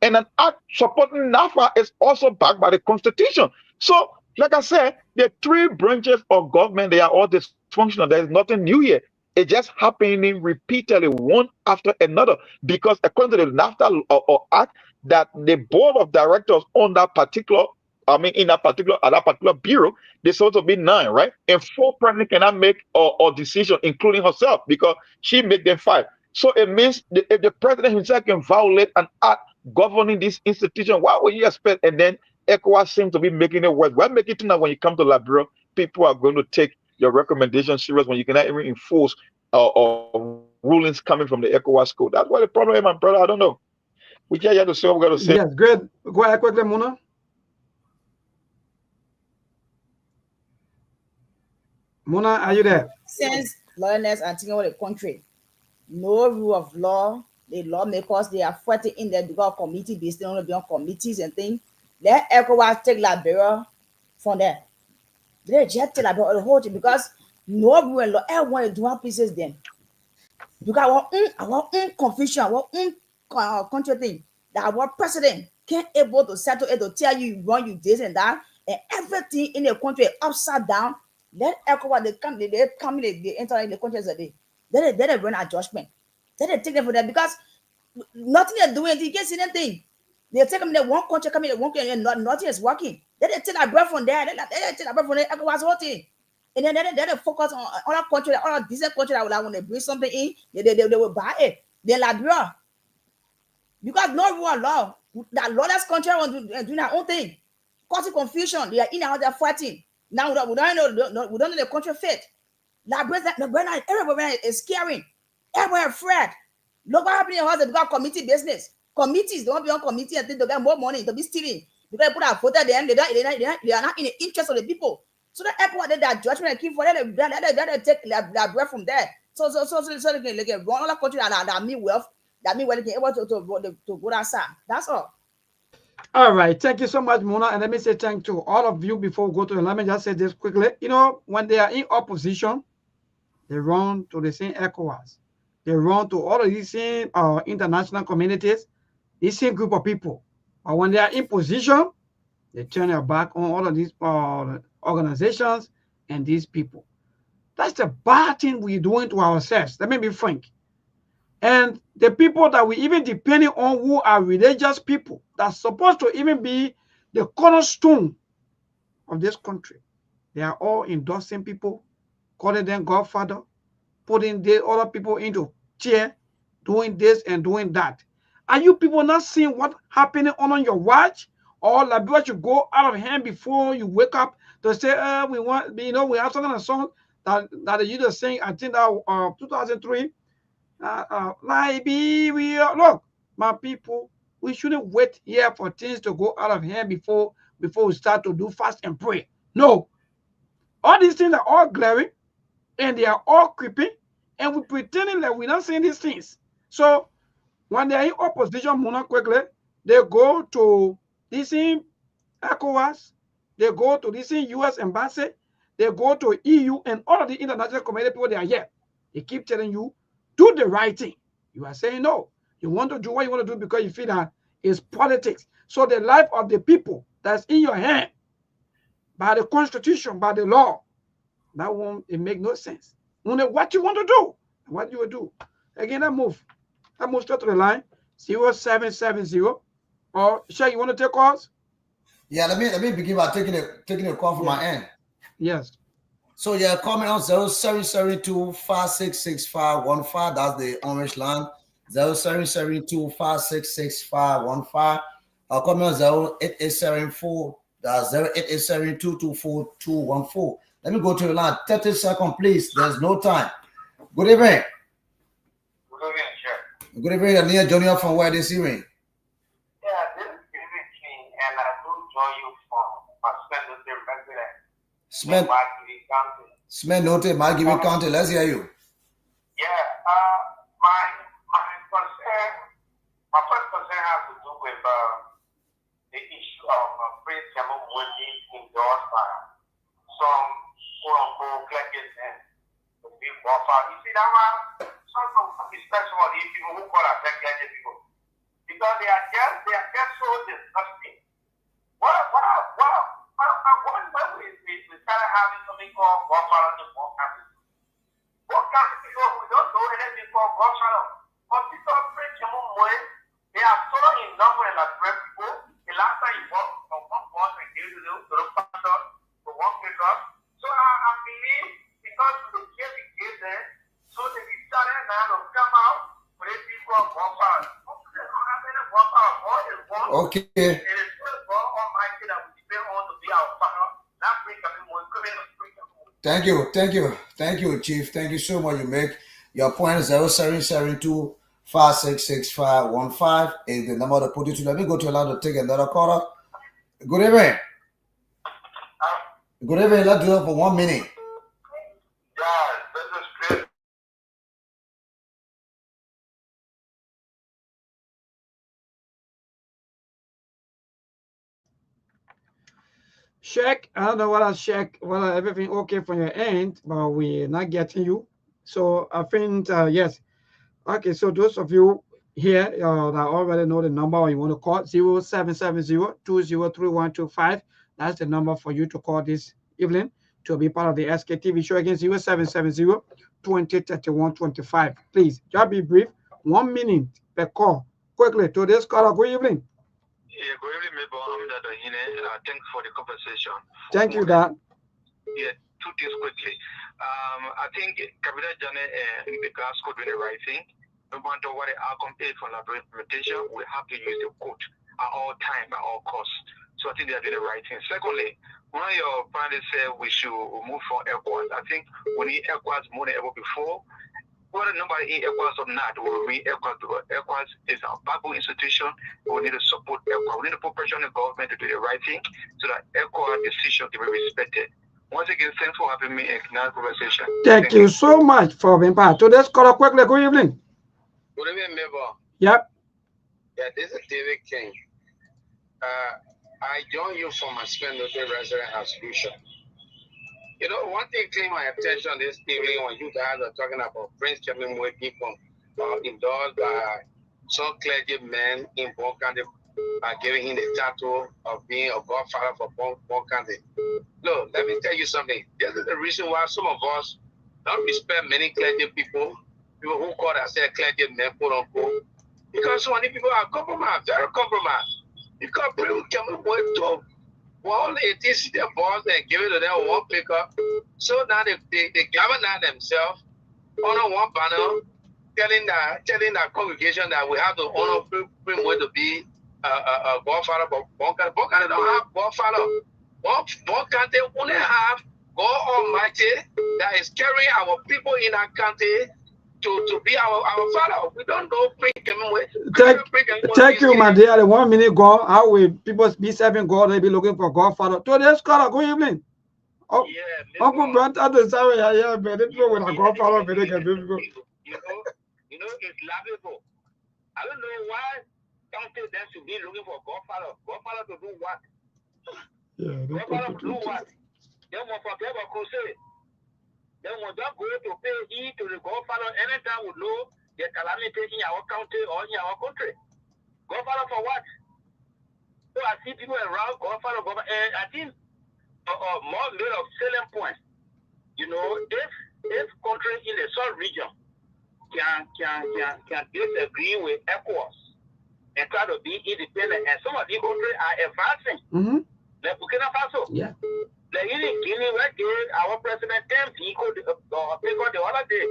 And an act supporting NAFA is also backed by the Constitution. So, like I said, the 3 branches of government, they are all dysfunctional. There is nothing new here. It's just happening repeatedly, one after another. Because according to the NAFTA or Act, that the board of directors on that particular, at that particular bureau, there's supposed to be 9, right? And 4 president cannot make a decision, including herself, because she made them 5. So it means if the president himself can violate an act governing this institution, why would you expect? And then ECOWAS seems to be making it worse. Why make it now when you come to Liberia, people are going to take your recommendations serious when you cannot even enforce rulings coming from the ECOWAS code? That's why the problem is, my brother. I don't know. We just have to say what we got to say. Yes, good. Go ahead quickly, Mona. Mona, are you there? Since lawyers are taking over the country, no rule of law. The lawmakers, they are fighting in there because committee based on the committees and things. Let ECOWAS take Liberia from there. They just take Liberia the whole thing because no rule of law. Everyone is doing pieces then. Because our confusion, our country thing, that our president can't able to settle it, to tell you run you this and that, and everything in the country upside down. Let ECOWAS they enter in the country as a day. They run a judgment. They take them for that because nothing they're doing, you can't see anything. They take them in one country, come in one country, and nothing is working. They take a breath from there, they take a breath from there, ECOWAS whole thing. And then they focus on other country, other decent country that when they bring something in, they will buy it. They Liberia. Because no rule of law. That lawless country doing their own thing. Causing confusion. They are in and out there fighting. Now we don't know the country fit. Liberia, everybody is scaring. Everybody afraid. Look what happened in house. They got committee business. Committees don't be on committee and think they get more money to be stealing. Because people have voted them, they are not in the interest of the people. So the airport did that judgment and keep for them, they take their breath from there. So they can run all the country that mean wealth. That means when they able to go outside. That's all. All right. Thank you so much, Mona. And let me say thank to all of you before we go to the. Let me just say this quickly. You know, when they are in opposition, they run to the same ECOWAS. They run to all of these same international communities, the same group of people. But when they are in position, they turn their back on all of these organizations and these people. That's the bad thing we're doing to ourselves. Let me be frank. And the people that we even depending on who are religious people that's supposed to even be the cornerstone of this country, they are all endorsing people, calling them Godfather, putting the other people into chair, doing this and doing that. Are you people not seeing what happening on your watch? Or like what you go out of hand before you wake up to say, we want, you know, we have some kind of song that you just saying, I think that 2003, Liberia. Look, my people, we shouldn't wait here for things to go out of hand before we start to do fast and pray. No, all these things are all glaring and they are all creeping, and we're pretending that we're not seeing these things. So when they're in opposition, Mona, quickly, they go to this in ECOWAS, they go to this in US Embassy, they go to EU and all of the international community people, they are here. They keep telling you, do the right thing. You are saying no. You want to do what you want to do because you feel that it's politics. So the life of the people that's in your hand by the constitution, by the law, that won't, it make no sense. Only what you want to do, what you will do. Again, I move straight to the line, 0770. Or Shay, you want to take calls? Yeah, let me begin by taking a call from my end. Yes. So yeah, call me on 0772-566515. That's the orange line. 0772-566515. Call me on 0887-4. That's 0887-224-214. Let me go to the line. 30 seconds, please. There's no time. Good evening. Good evening, sir. Good evening, Neil Junior from where this evening? Yeah, this is evening, and I will join you from Spend resident. Spend noted, Margibi County. Let's hear you. Yeah, my concern, my first concern has to do with the issue of free thermal money endorsed by some quote-unquote clergies and the big warfare. You see that one? Some especially the people who call ourselves clergy people, because they are just so disgusting. When we started having something called warfare in one country, people who don't know anything called warfare, but people preach more. They are so in number and like people. The last time you walk from one point and give to the pastor to one people. So I believe because the kids give them, so they decided now to come out with a people of warfare. They don't have any warfare. God is one. Okay. It is God Almighty that we depend on to be our father. Not bring coming more. Thank you, Chief. Thank you so much. You make your point. 0772-566515 is the number to put it to. Let me go to allow to take another caller. Good evening. Good evening. Let's do it for 1 minute. Yeah, this is great. Check. I don't know what I check, whether everything okay from your end, but we're not getting you. So I think yes. Okay, so those of you here that already know the number or you want to call 0770-203125. That's the number for you to call this evening to be part of the SKTV show. Again, 0770-203125. Please, just be brief. 1 minute per call. Quickly to this caller. Good evening. Yeah, good evening, thanks for the conversation. Thank you, Dad. Yeah, two things quickly. I think Kabila Jane and the Glasgow doing the right thing. No matter what the outcome is for implementation, we have to use the code at all time, at all costs. So I think they are doing the right thing. Secondly, one of your panelists said we should move from ECOWAS. I think we need ECOWAS more than ever before. Whether nobody in ECOWAS or not, we will need ECOWAS because ECOWAS is our backbone institution. We need to support ECOWAS. We need to put pressure on the government to do the right thing so that ECOWAS decision can be respected. Once again, thanks for having me in the conversation. Thank you so much for being part. Today's caller quickly. Good evening. Good evening, neighbor. Yep. Yeah, this is David King. I join you from my Spendotay resident association. You know, one thing came my attention this evening when you guys are talking about Prince Kevin Wake from endorsed by some clergy men in Bon County, giving him the title of being a godfather for Bon County. Look, let me tell you something. This is the reason why some of us don't respect many clergy people who call themselves clergy men, quote unquote, because so many people are compromised, very compromised. Because Prince Kevin Wake to all they teach their boss and give it to them one pickup. So now they gather themselves on one banner, telling the congregation that we have to honor Prince to be a godfather for Bon County. Bon County don't have godfather. Bon County only have God Almighty that is carrying our people in our country to be our father. We don't know Prince Kevin Wake. Thank you, my dear. The 1 minute God, how will people be serving God? They be looking for Godfather. Today's scholar, good evening. Oh, yeah, Uncle Branta, the sorry, yeah, but it's with a Godfather, but they can do You know, it's laughable. I don't know why county them should be looking for Godfather. Godfather to do what? Yeah, Godfather to do what? They want to have a crusade. They will just go to pay heed to the Godfather anytime we know the calamity in our county or in our country. Godfather for what? So I see people around Godfather, and I think more made of selling point. You know, if country in the South region can disagree with ECOWAS and try to be independent, and some of these countries are advancing. Like Burkina Faso. Yeah. Like in Guinea, where our president pick the other day.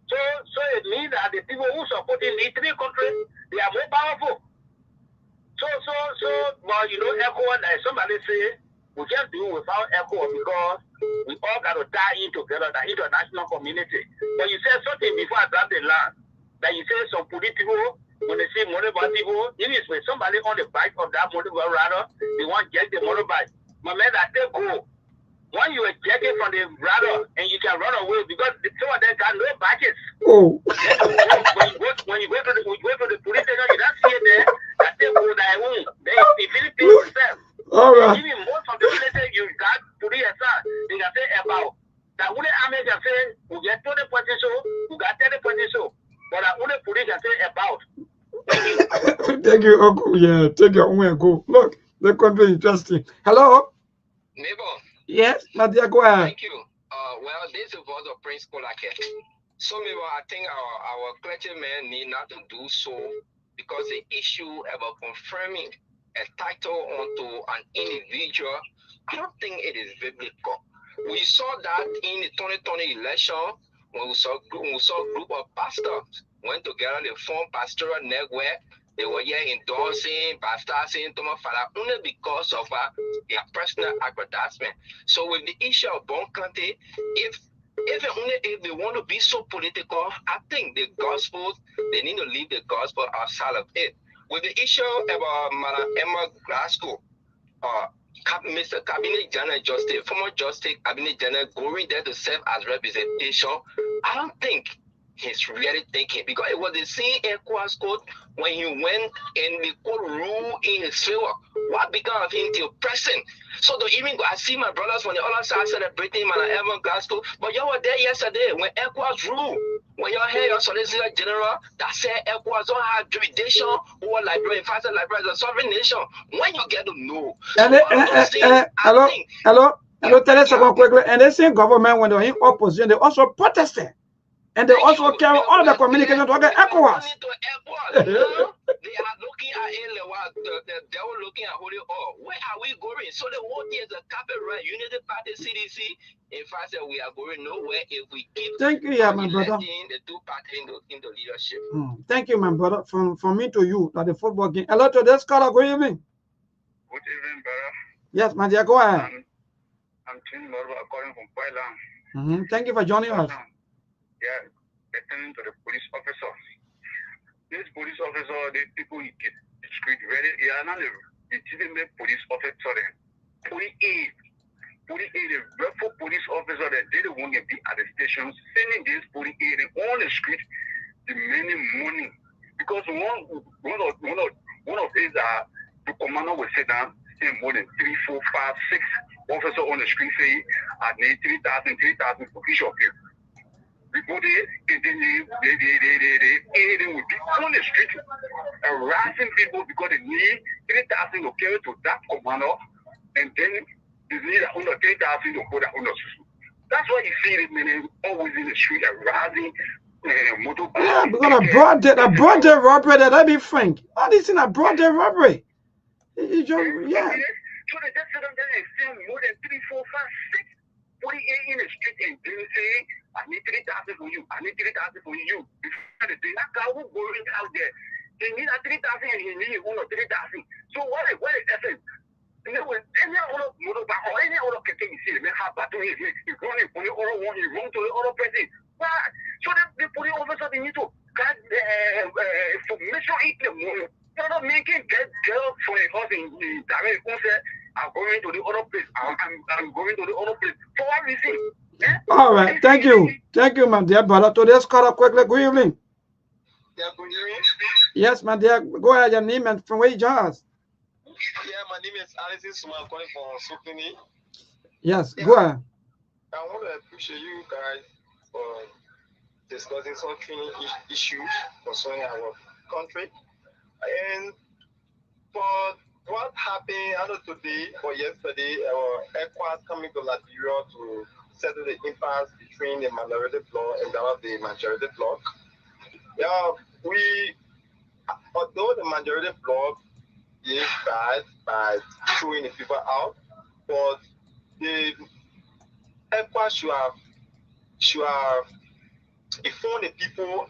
So it means that the people who support in these three countries, they are more powerful. So, well, you know, ECOWAS, like somebody say, we can't do without ECOWAS because we all got to tie in together, the international community. But you said something before I dropped the line, that you say some political, when they see motorbike people, even if somebody on the bike of that motorbike rider, they want to get the motorbike. My man, I say go. When you eject it from the rider and you can run away because some of them got no badges. Oh. when you go to the police station, you don't see it there. That they go their own. They Philippines itself. All right. Even most of the places you got police aside, they can say about that only army can say we get 20% so, we got 30% so. But that only police can say about. Thank you. Thank you, Uncle. Yeah, take your own and go. Look, the country is interesting. Hello? Neighbor. Yes, Nadia, go ahead. Thank you. Well, this is voice of Prince Kolake. So, maybe I think our clergymen need not to do so because the issue about confirming a title onto an individual, I don't think it is biblical. We saw that in the 2020 election when we saw a group of pastors went together, they formed pastoral network. They were here endorsing, baptizing, only because of their personal advertisement. So with the issue of Bon County, if they want to be so political, I think the gospel, they need to leave the gospel outside of it. With the issue about Madam Emma Glasgow, Mr. Cabinet General Justice, former Justice Cabinet General going there to serve as representation, I don't think he's really thinking, because it was the same ECOWAS code when he went and the court ruled in his favor. What became of him till present? So don't even go. I see my brothers from the other side celebrating Madam Evan Glasgow, but y'all were there yesterday when ECOWAS ruled. When y'all hear your Solicitor General that said ECOWAS don't have jurisdiction over library, faster library as a sovereign nation. When you get to know. Hello, tell us about quickly. And the same government, when they're in opposition, they also protested. And they also carry all the communication to get ECOWAS. They are looking at they were looking at holy oil. Where are we going? So the whole thing is a carpet right. Unity Party CDC. In fact, we are going nowhere if we keep my brother. The two parties in the leadership. Thank you, my brother. From me to you, that the football game. Hello to this caller. Good evening. Good evening, brother. Yes, my dear. Go ahead. I'm Tim Norba calling from Thailand. Thank you for joining us. Yeah, attending to the police officer. This police officer, these people you get discreet very, yeah, not the legitimate police officer. Police aid, the rightful police officer that they don't want to be at the station, sending this police aid on the street, demanding money Because one of these the commander will sit down and more than 3, 4, 5, 6 officers on the street say, I need 3,000 for each of you. People they will be on the street harassing people because they need 3,000 to carry to that commander, and then they need under 3,000 to put that under. That's why you see them always in the street harassing motorbikes. Yeah, because I brought the robbery that I be frank. All this in a brought the robbery. You just, yeah. So they just sit them there and film more than 3, 4, 5, 6, 48 in the street, and they say, I need 3,000 for you. I need 3,000 for you. Before the day, that guy who going out there, he need a 3,000 and he need 3,000. So what is essence? Any other motorbike or any other can you see the man have battle is running for the other one, he run to the other person. Why? So the police officer they need to get information in the morning. You're not making get girls for a house in direct concept. I'm going to the other place. I'm going to the other place. For what reason? All right, thank you, my dear brother. Today's caller quickly. Good evening. Yeah, good evening. Yes, my dear. Go ahead, your name and from where you just. Yeah, my name is Alison Suma. I'm calling from Sukini. Yes, go ahead. I want to appreciate you guys for discussing some issues concerning our country. And for what happened, I know today or yesterday, our ECOWAS coming to Liberia to settle the impasse between the minority bloc and that of the majority bloc. Yeah, although the majority bloc is bad by throwing the people out, but the ECOWAS should have informed the people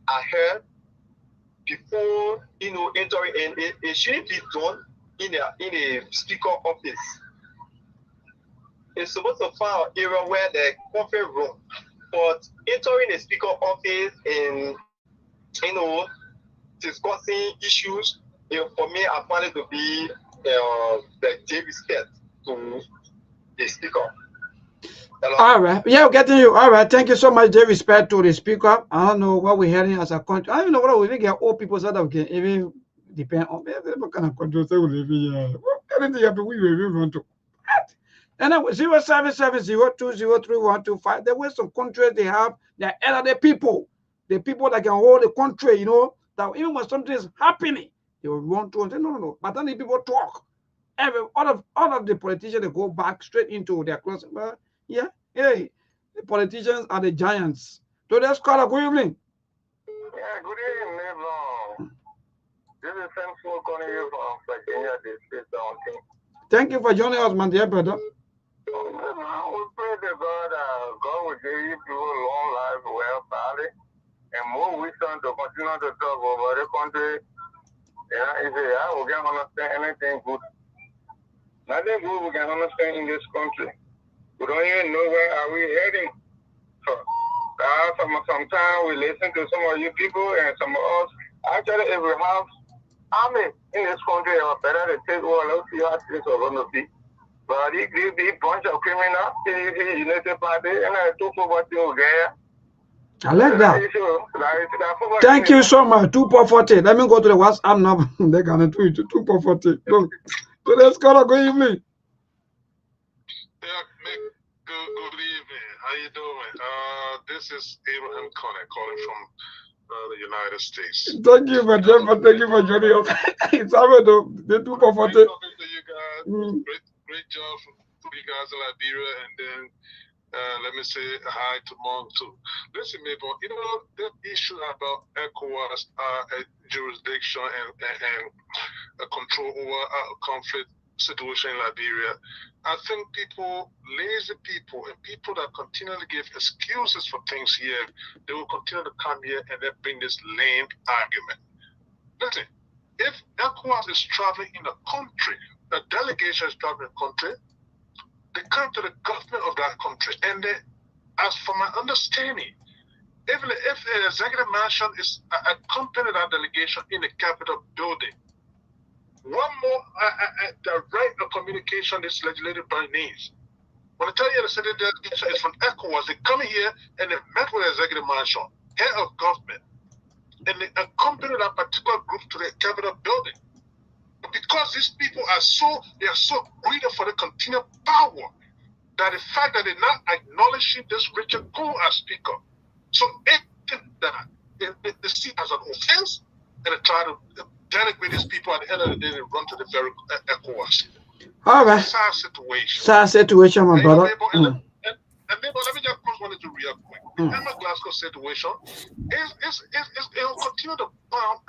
ahead before entering, and it shouldn't be done in a speaker office. It's supposed to find an area where the conference room, but entering a speaker office and discussing issues, for me, I find it to be the disrespect to the speaker. Hello? All right. Yeah, getting you. All right. Thank you so much. Due respect to the speaker. I don't know what we're hearing as a country. I don't know what we get old people so that we can even depend on what kind of control they will live in. Anything happen, we will want to. And then 07702032125. There were some countries they have their elderly people, the people that can hold the country, that even when something is happening, they will want to say, no. But then the people talk. All of the politicians, they go back straight into their closet. Yeah, hey, the politicians are the giants. So let's call a good evening. Yeah, good evening, Neville. This is Sam calling you from Virginia District. Thank you for joining us, my dear brother. We pray to God, God will give you people long life, well, family, and more wisdom to continue to talk over the country. Yeah, if I will get understand anything good. Nothing good we can understand in this country. We don't even know where are we heading. So, sometimes we listen to some of you people and some of us. Actually, if we have army in this country, it's better to take over. Let's see how things are going to be. But these bunch of criminals, the United Party, and I took over to get. I like that. Thank you so much. 2440. Let me go to the WhatsApp number. They're going to do it. 2440. So let's go to good evening. Good evening. How you doing? This is Abraham Conner calling from the United States. Thank you for joining us. It's the 2440. Talking to you guys. Great job for you guys in Liberia, and then let me say hi to Mom too. Listen, Mabel, the issue about ECOWAS jurisdiction and control over conflict situation in Liberia. I think lazy people, and people that continually give excuses for things here, they will continue to come here and then bring this lame argument. Listen, if ECOWAS is traveling in a country, a delegation is traveling in a country, they come to the government of that country, and they, as for my understanding, if the executive mansion is accompanying that delegation in the Capitol building, one more the right of communication this legislative body needs. When I tell you the city delegation is from ECOWAS, they come here and they met with the executive mansion, head of government, and they accompany that particular group to the Capitol building. Because these people are so greedy for the continued power, that the fact that they're not acknowledging this Richard Cole as speaker. So that they see it as an offense, and they try to denigrate these people. At the end of the day, they run to the very ECOWAS. All right. Sad situation. Sad situation, my brother. And let me just close one into real quick. The Emma Glasgow situation it will continue to bomb.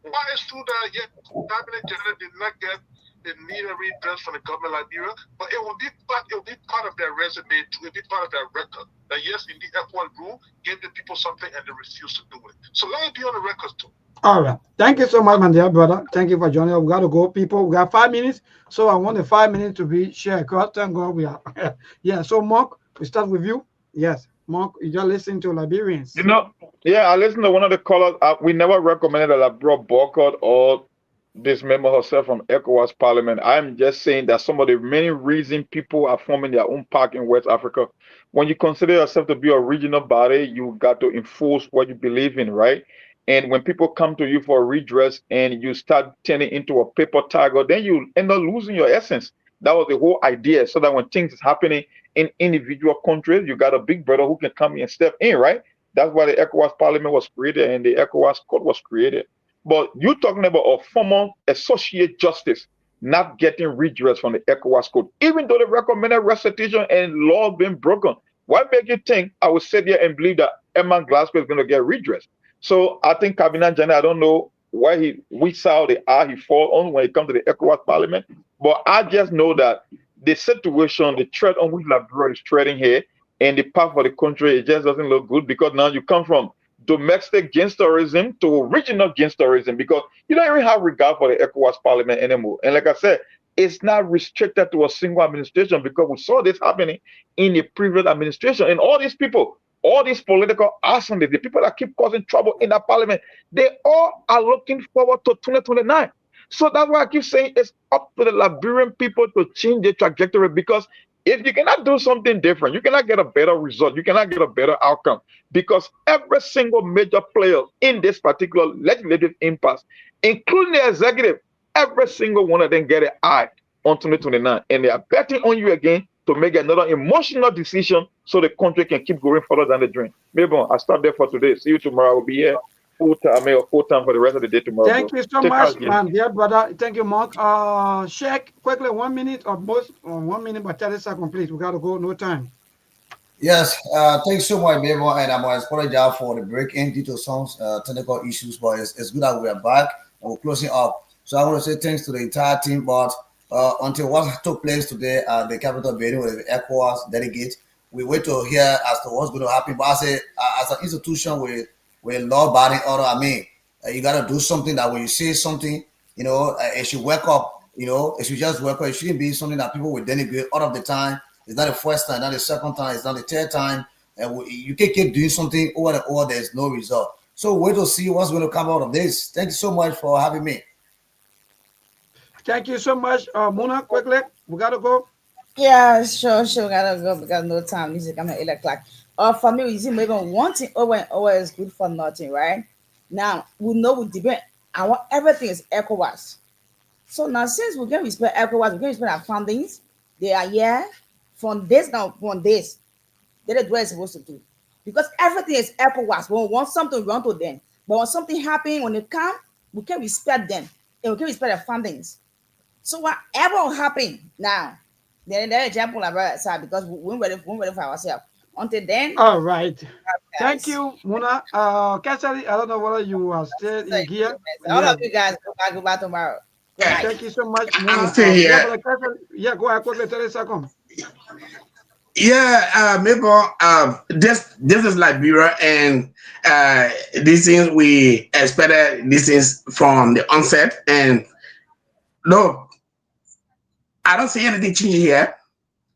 Why is true that yet Cabinet General did not get the needed redress from the government of Liberia, but it will be part of their resume, it will be part of their record. That yes, indeed, F1 rule gave the people something and they refused to do it. So let it be on the record too. All right. Thank you so much, my dear brother. Thank you for joining us. We got to go, people. We got 5 minutes, so I want the 5 minutes to be shared across. Thank God we are. Yeah. So Mark, we start with you. Yes, Mark, you just listen to Liberians. You know, yeah, I listened to one of the callers. We never recommended that I brought boycott or dismember herself from ECOWAS Parliament. I'm just saying that some of the many reasons people are forming their own park in West Africa. When you consider yourself to be a regional body, you got to enforce what you believe in, right? And when people come to you for a redress and you start turning into a paper tiger, then you end up losing your essence. That was the whole idea. So that when things is happening in individual countries, you got a big brother who can come in and step in, right? That's why the ECOWAS Parliament was created and the ECOWAS Court was created. But you're talking about a former associate justice not getting redress from the ECOWAS Court, even though the recommended restitution and law been broken. What make you think I would sit here and believe that Emma Glasgow is going to get redress? So I think Cabinet General, I don't know why which side the eye he fall on when it comes to the ECOWAS Parliament, but I just know that the situation, the threat on which Liberia is treading here, and the path for the country, it just doesn't look good, because now you come from domestic gangsterism to regional gangsterism, because you don't even have regard for the ECOWAS Parliament anymore. And like I said, it's not restricted to a single administration, because we saw this happening in the previous administration. And all these people, all these political arsonists, the people that keep causing trouble in that parliament, they all are looking forward to 2029. So that's why I keep saying it's up to the Liberian people to change their trajectory, because if you cannot do something different, you cannot get a better result, you cannot get a better outcome, because every single major player in this particular legislative impasse, including the executive, every single one of them get an eye on 2029, and they are betting on you again to make another emotional decision so the country can keep going further down the drain. Maybe I'll stop there for today. See you tomorrow. I will be here full time for the rest of the day tomorrow. Thank you so much, man, dear brother. Thank you, Mark. Sheikh, quickly, 1 minute or most, 1 minute but 30 seconds, please. We got to go, no time. Yes, thanks so much, Bebo, and I'm apologize for the break-in due to some technical issues, but it's good that we are back and we're closing up. So I want to say thanks to the entire team, but until what took place today at the Capitol building with the ECOWAS delegate, we wait to hear as to what's going to happen. But I say, as an institution with law-abiding order, I mean, you got to do something that when you say something, you know, it should work up, you know, it should just work up. It shouldn't be something that people will denigrate all of the time. It's not the first time, not the second time, it's not the third time. And you can't keep doing something over and over, there's no result. So wait to see what's going to come out of this. Thank you so much for having me. Thank you so much. Mona, quickly, we got to go. Yeah, sure, gotta go because no time. This is coming 8 o'clock. For me, you see, maybe one thing over and over is good for nothing, right? Now, we know we debate everything is ECOWAS. So now, since we can respect ECOWAS, we can respect our foundings, they are here from this now, from this. That is what it's supposed to do. Because everything is ECOWAS. We want something run to them. But when something happens, when they come, we can respect them. And we can respect their foundings. So whatever will happen now, then the example about side because we're ready for ourselves. Until then. All right. Thank you, Mona. Cassidy, I don't know whether you are still in here. All of you guys go back tomorrow. Yeah, thank you so much, Mona. I'm still here. Yeah, go ahead quickly, 30 seconds. Yeah, Mabel, this is Liberia, and these things we expected these things from the onset, and no, I don't see anything changing here.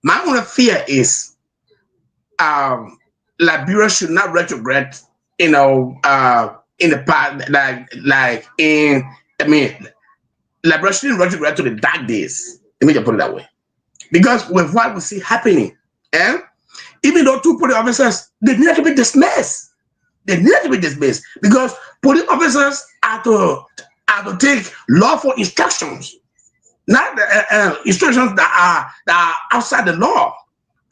My only fear is Liberia should not retrograde, in the past, Liberia shouldn't retrograde to the dark days. Let me just put it that way. Because with what we see happening, even though two police officers, they need to be dismissed. They need to be dismissed because police officers are to take lawful instructions, not instructions that are outside the law.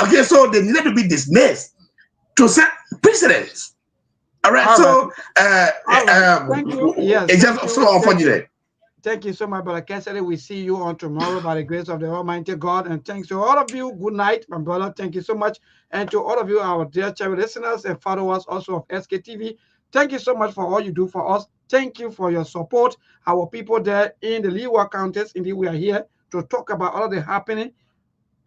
Okay, so they needed to be dismissed to set precedents. All right, so thank you. Yes, it's just so unfortunate. Thank you so much, Brother Cassidy. We see you on tomorrow by the grace of the Almighty God. And thanks to all of you. Good night, my brother. Thank you so much. And to all of you, our dear channel listeners and followers also of SKTV, thank you so much for all you do for us. Thank you for your support. Our people there in the Leeward counties, indeed, we are here to talk about all of the happening,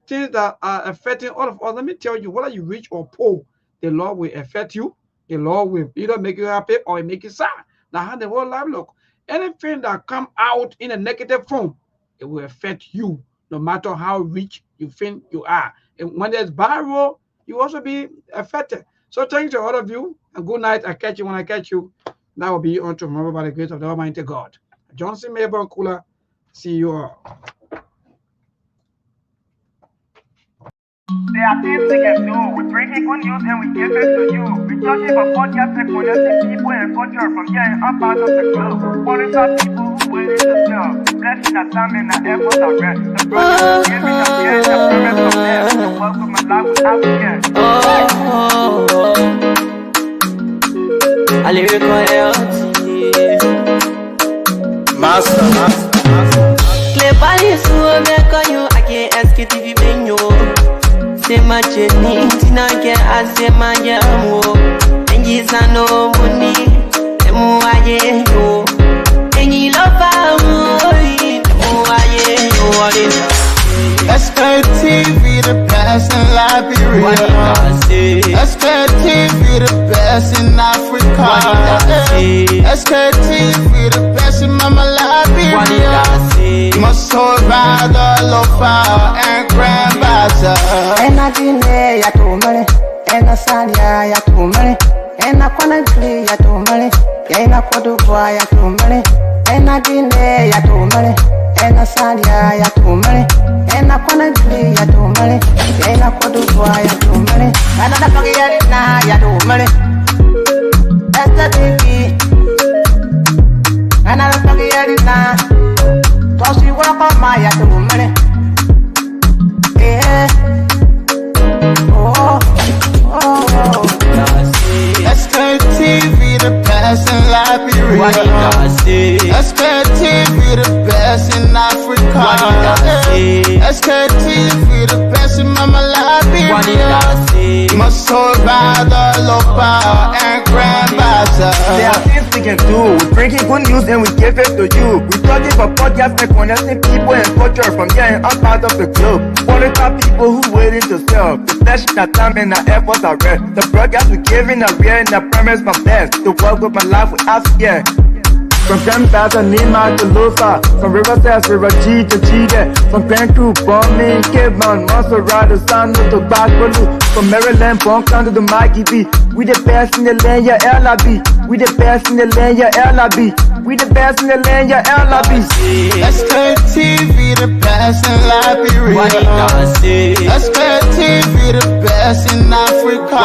things that are affecting all of us. Let me tell you, whether you rich or poor, the law will affect you. The law will either make you happy or make you sad. Now, how the whole life look. Anything that come out in a negative form, it will affect you, no matter how rich you think you are. And when there's bad road, you also be affected. So thanks to all of you, and good night. I catch you when I catch you. That will be on tomorrow by the grace of the Almighty God. Johnson, Mayborn, Kula, see you all. There are things we can do. We bring in good news and we give it to you. We touch it for podcast and connecting people and culture from here and up out of the globe. Qualified people who willing to serve. The blessing that time and the efforts are rest. The brothers giving us here and the promise of them. The work of my life without fear. I lyrical Master. Clay Paris, who make you again Sktv benyo. Se macheni tina ke asema jamu. Enji sano muni emu aye yo. Enji lofa muni emu aye yo. Sktv, the best in Liberia. Sktv, the best in Africa. Sktv, the best in Mama Liberia. Muscle rider, lofa, and grandbaza. Ena dine ya tumale, ena salia ya tumale, ena kwanagli ya tumale, ena kodubwa ya tumale, ena dine ya tumale, ena salia ya tumale, ena kwanagli ya tumale, ena kodubwa ya tumale, ena napagi ya tumale, SKTV, ena napagi ya tosi wako maya tumale, Sktv, the best in Liberia. Sktv, the best in Africa. Sktv, the best in Mama Liberia. Muscle rider, lofa, and grandbaza. There are things we can do. We bring in good news and we give it to you. We touch it for podcast and connecting people and culture from here and up out of the globe. Qualified people who willing to serve. The flesh, the time and the efforts are rest. The broadcast we giving are real and the promise from best. To work with my life without fear. From Grandfather Nima to Lufa, from Riverside to Raji to Chide, from Grand Crew, Bombing, Kidman, Monserrat, Sando to Backwalu, from Maryland, Bonkan to Mikey B. We the best in the land, yeah, LIB. We the best in the land, yeah, LIB. We the best in the land, yeah, LIB. Sktv, the best in Liberia. Sktv, the best in Africa.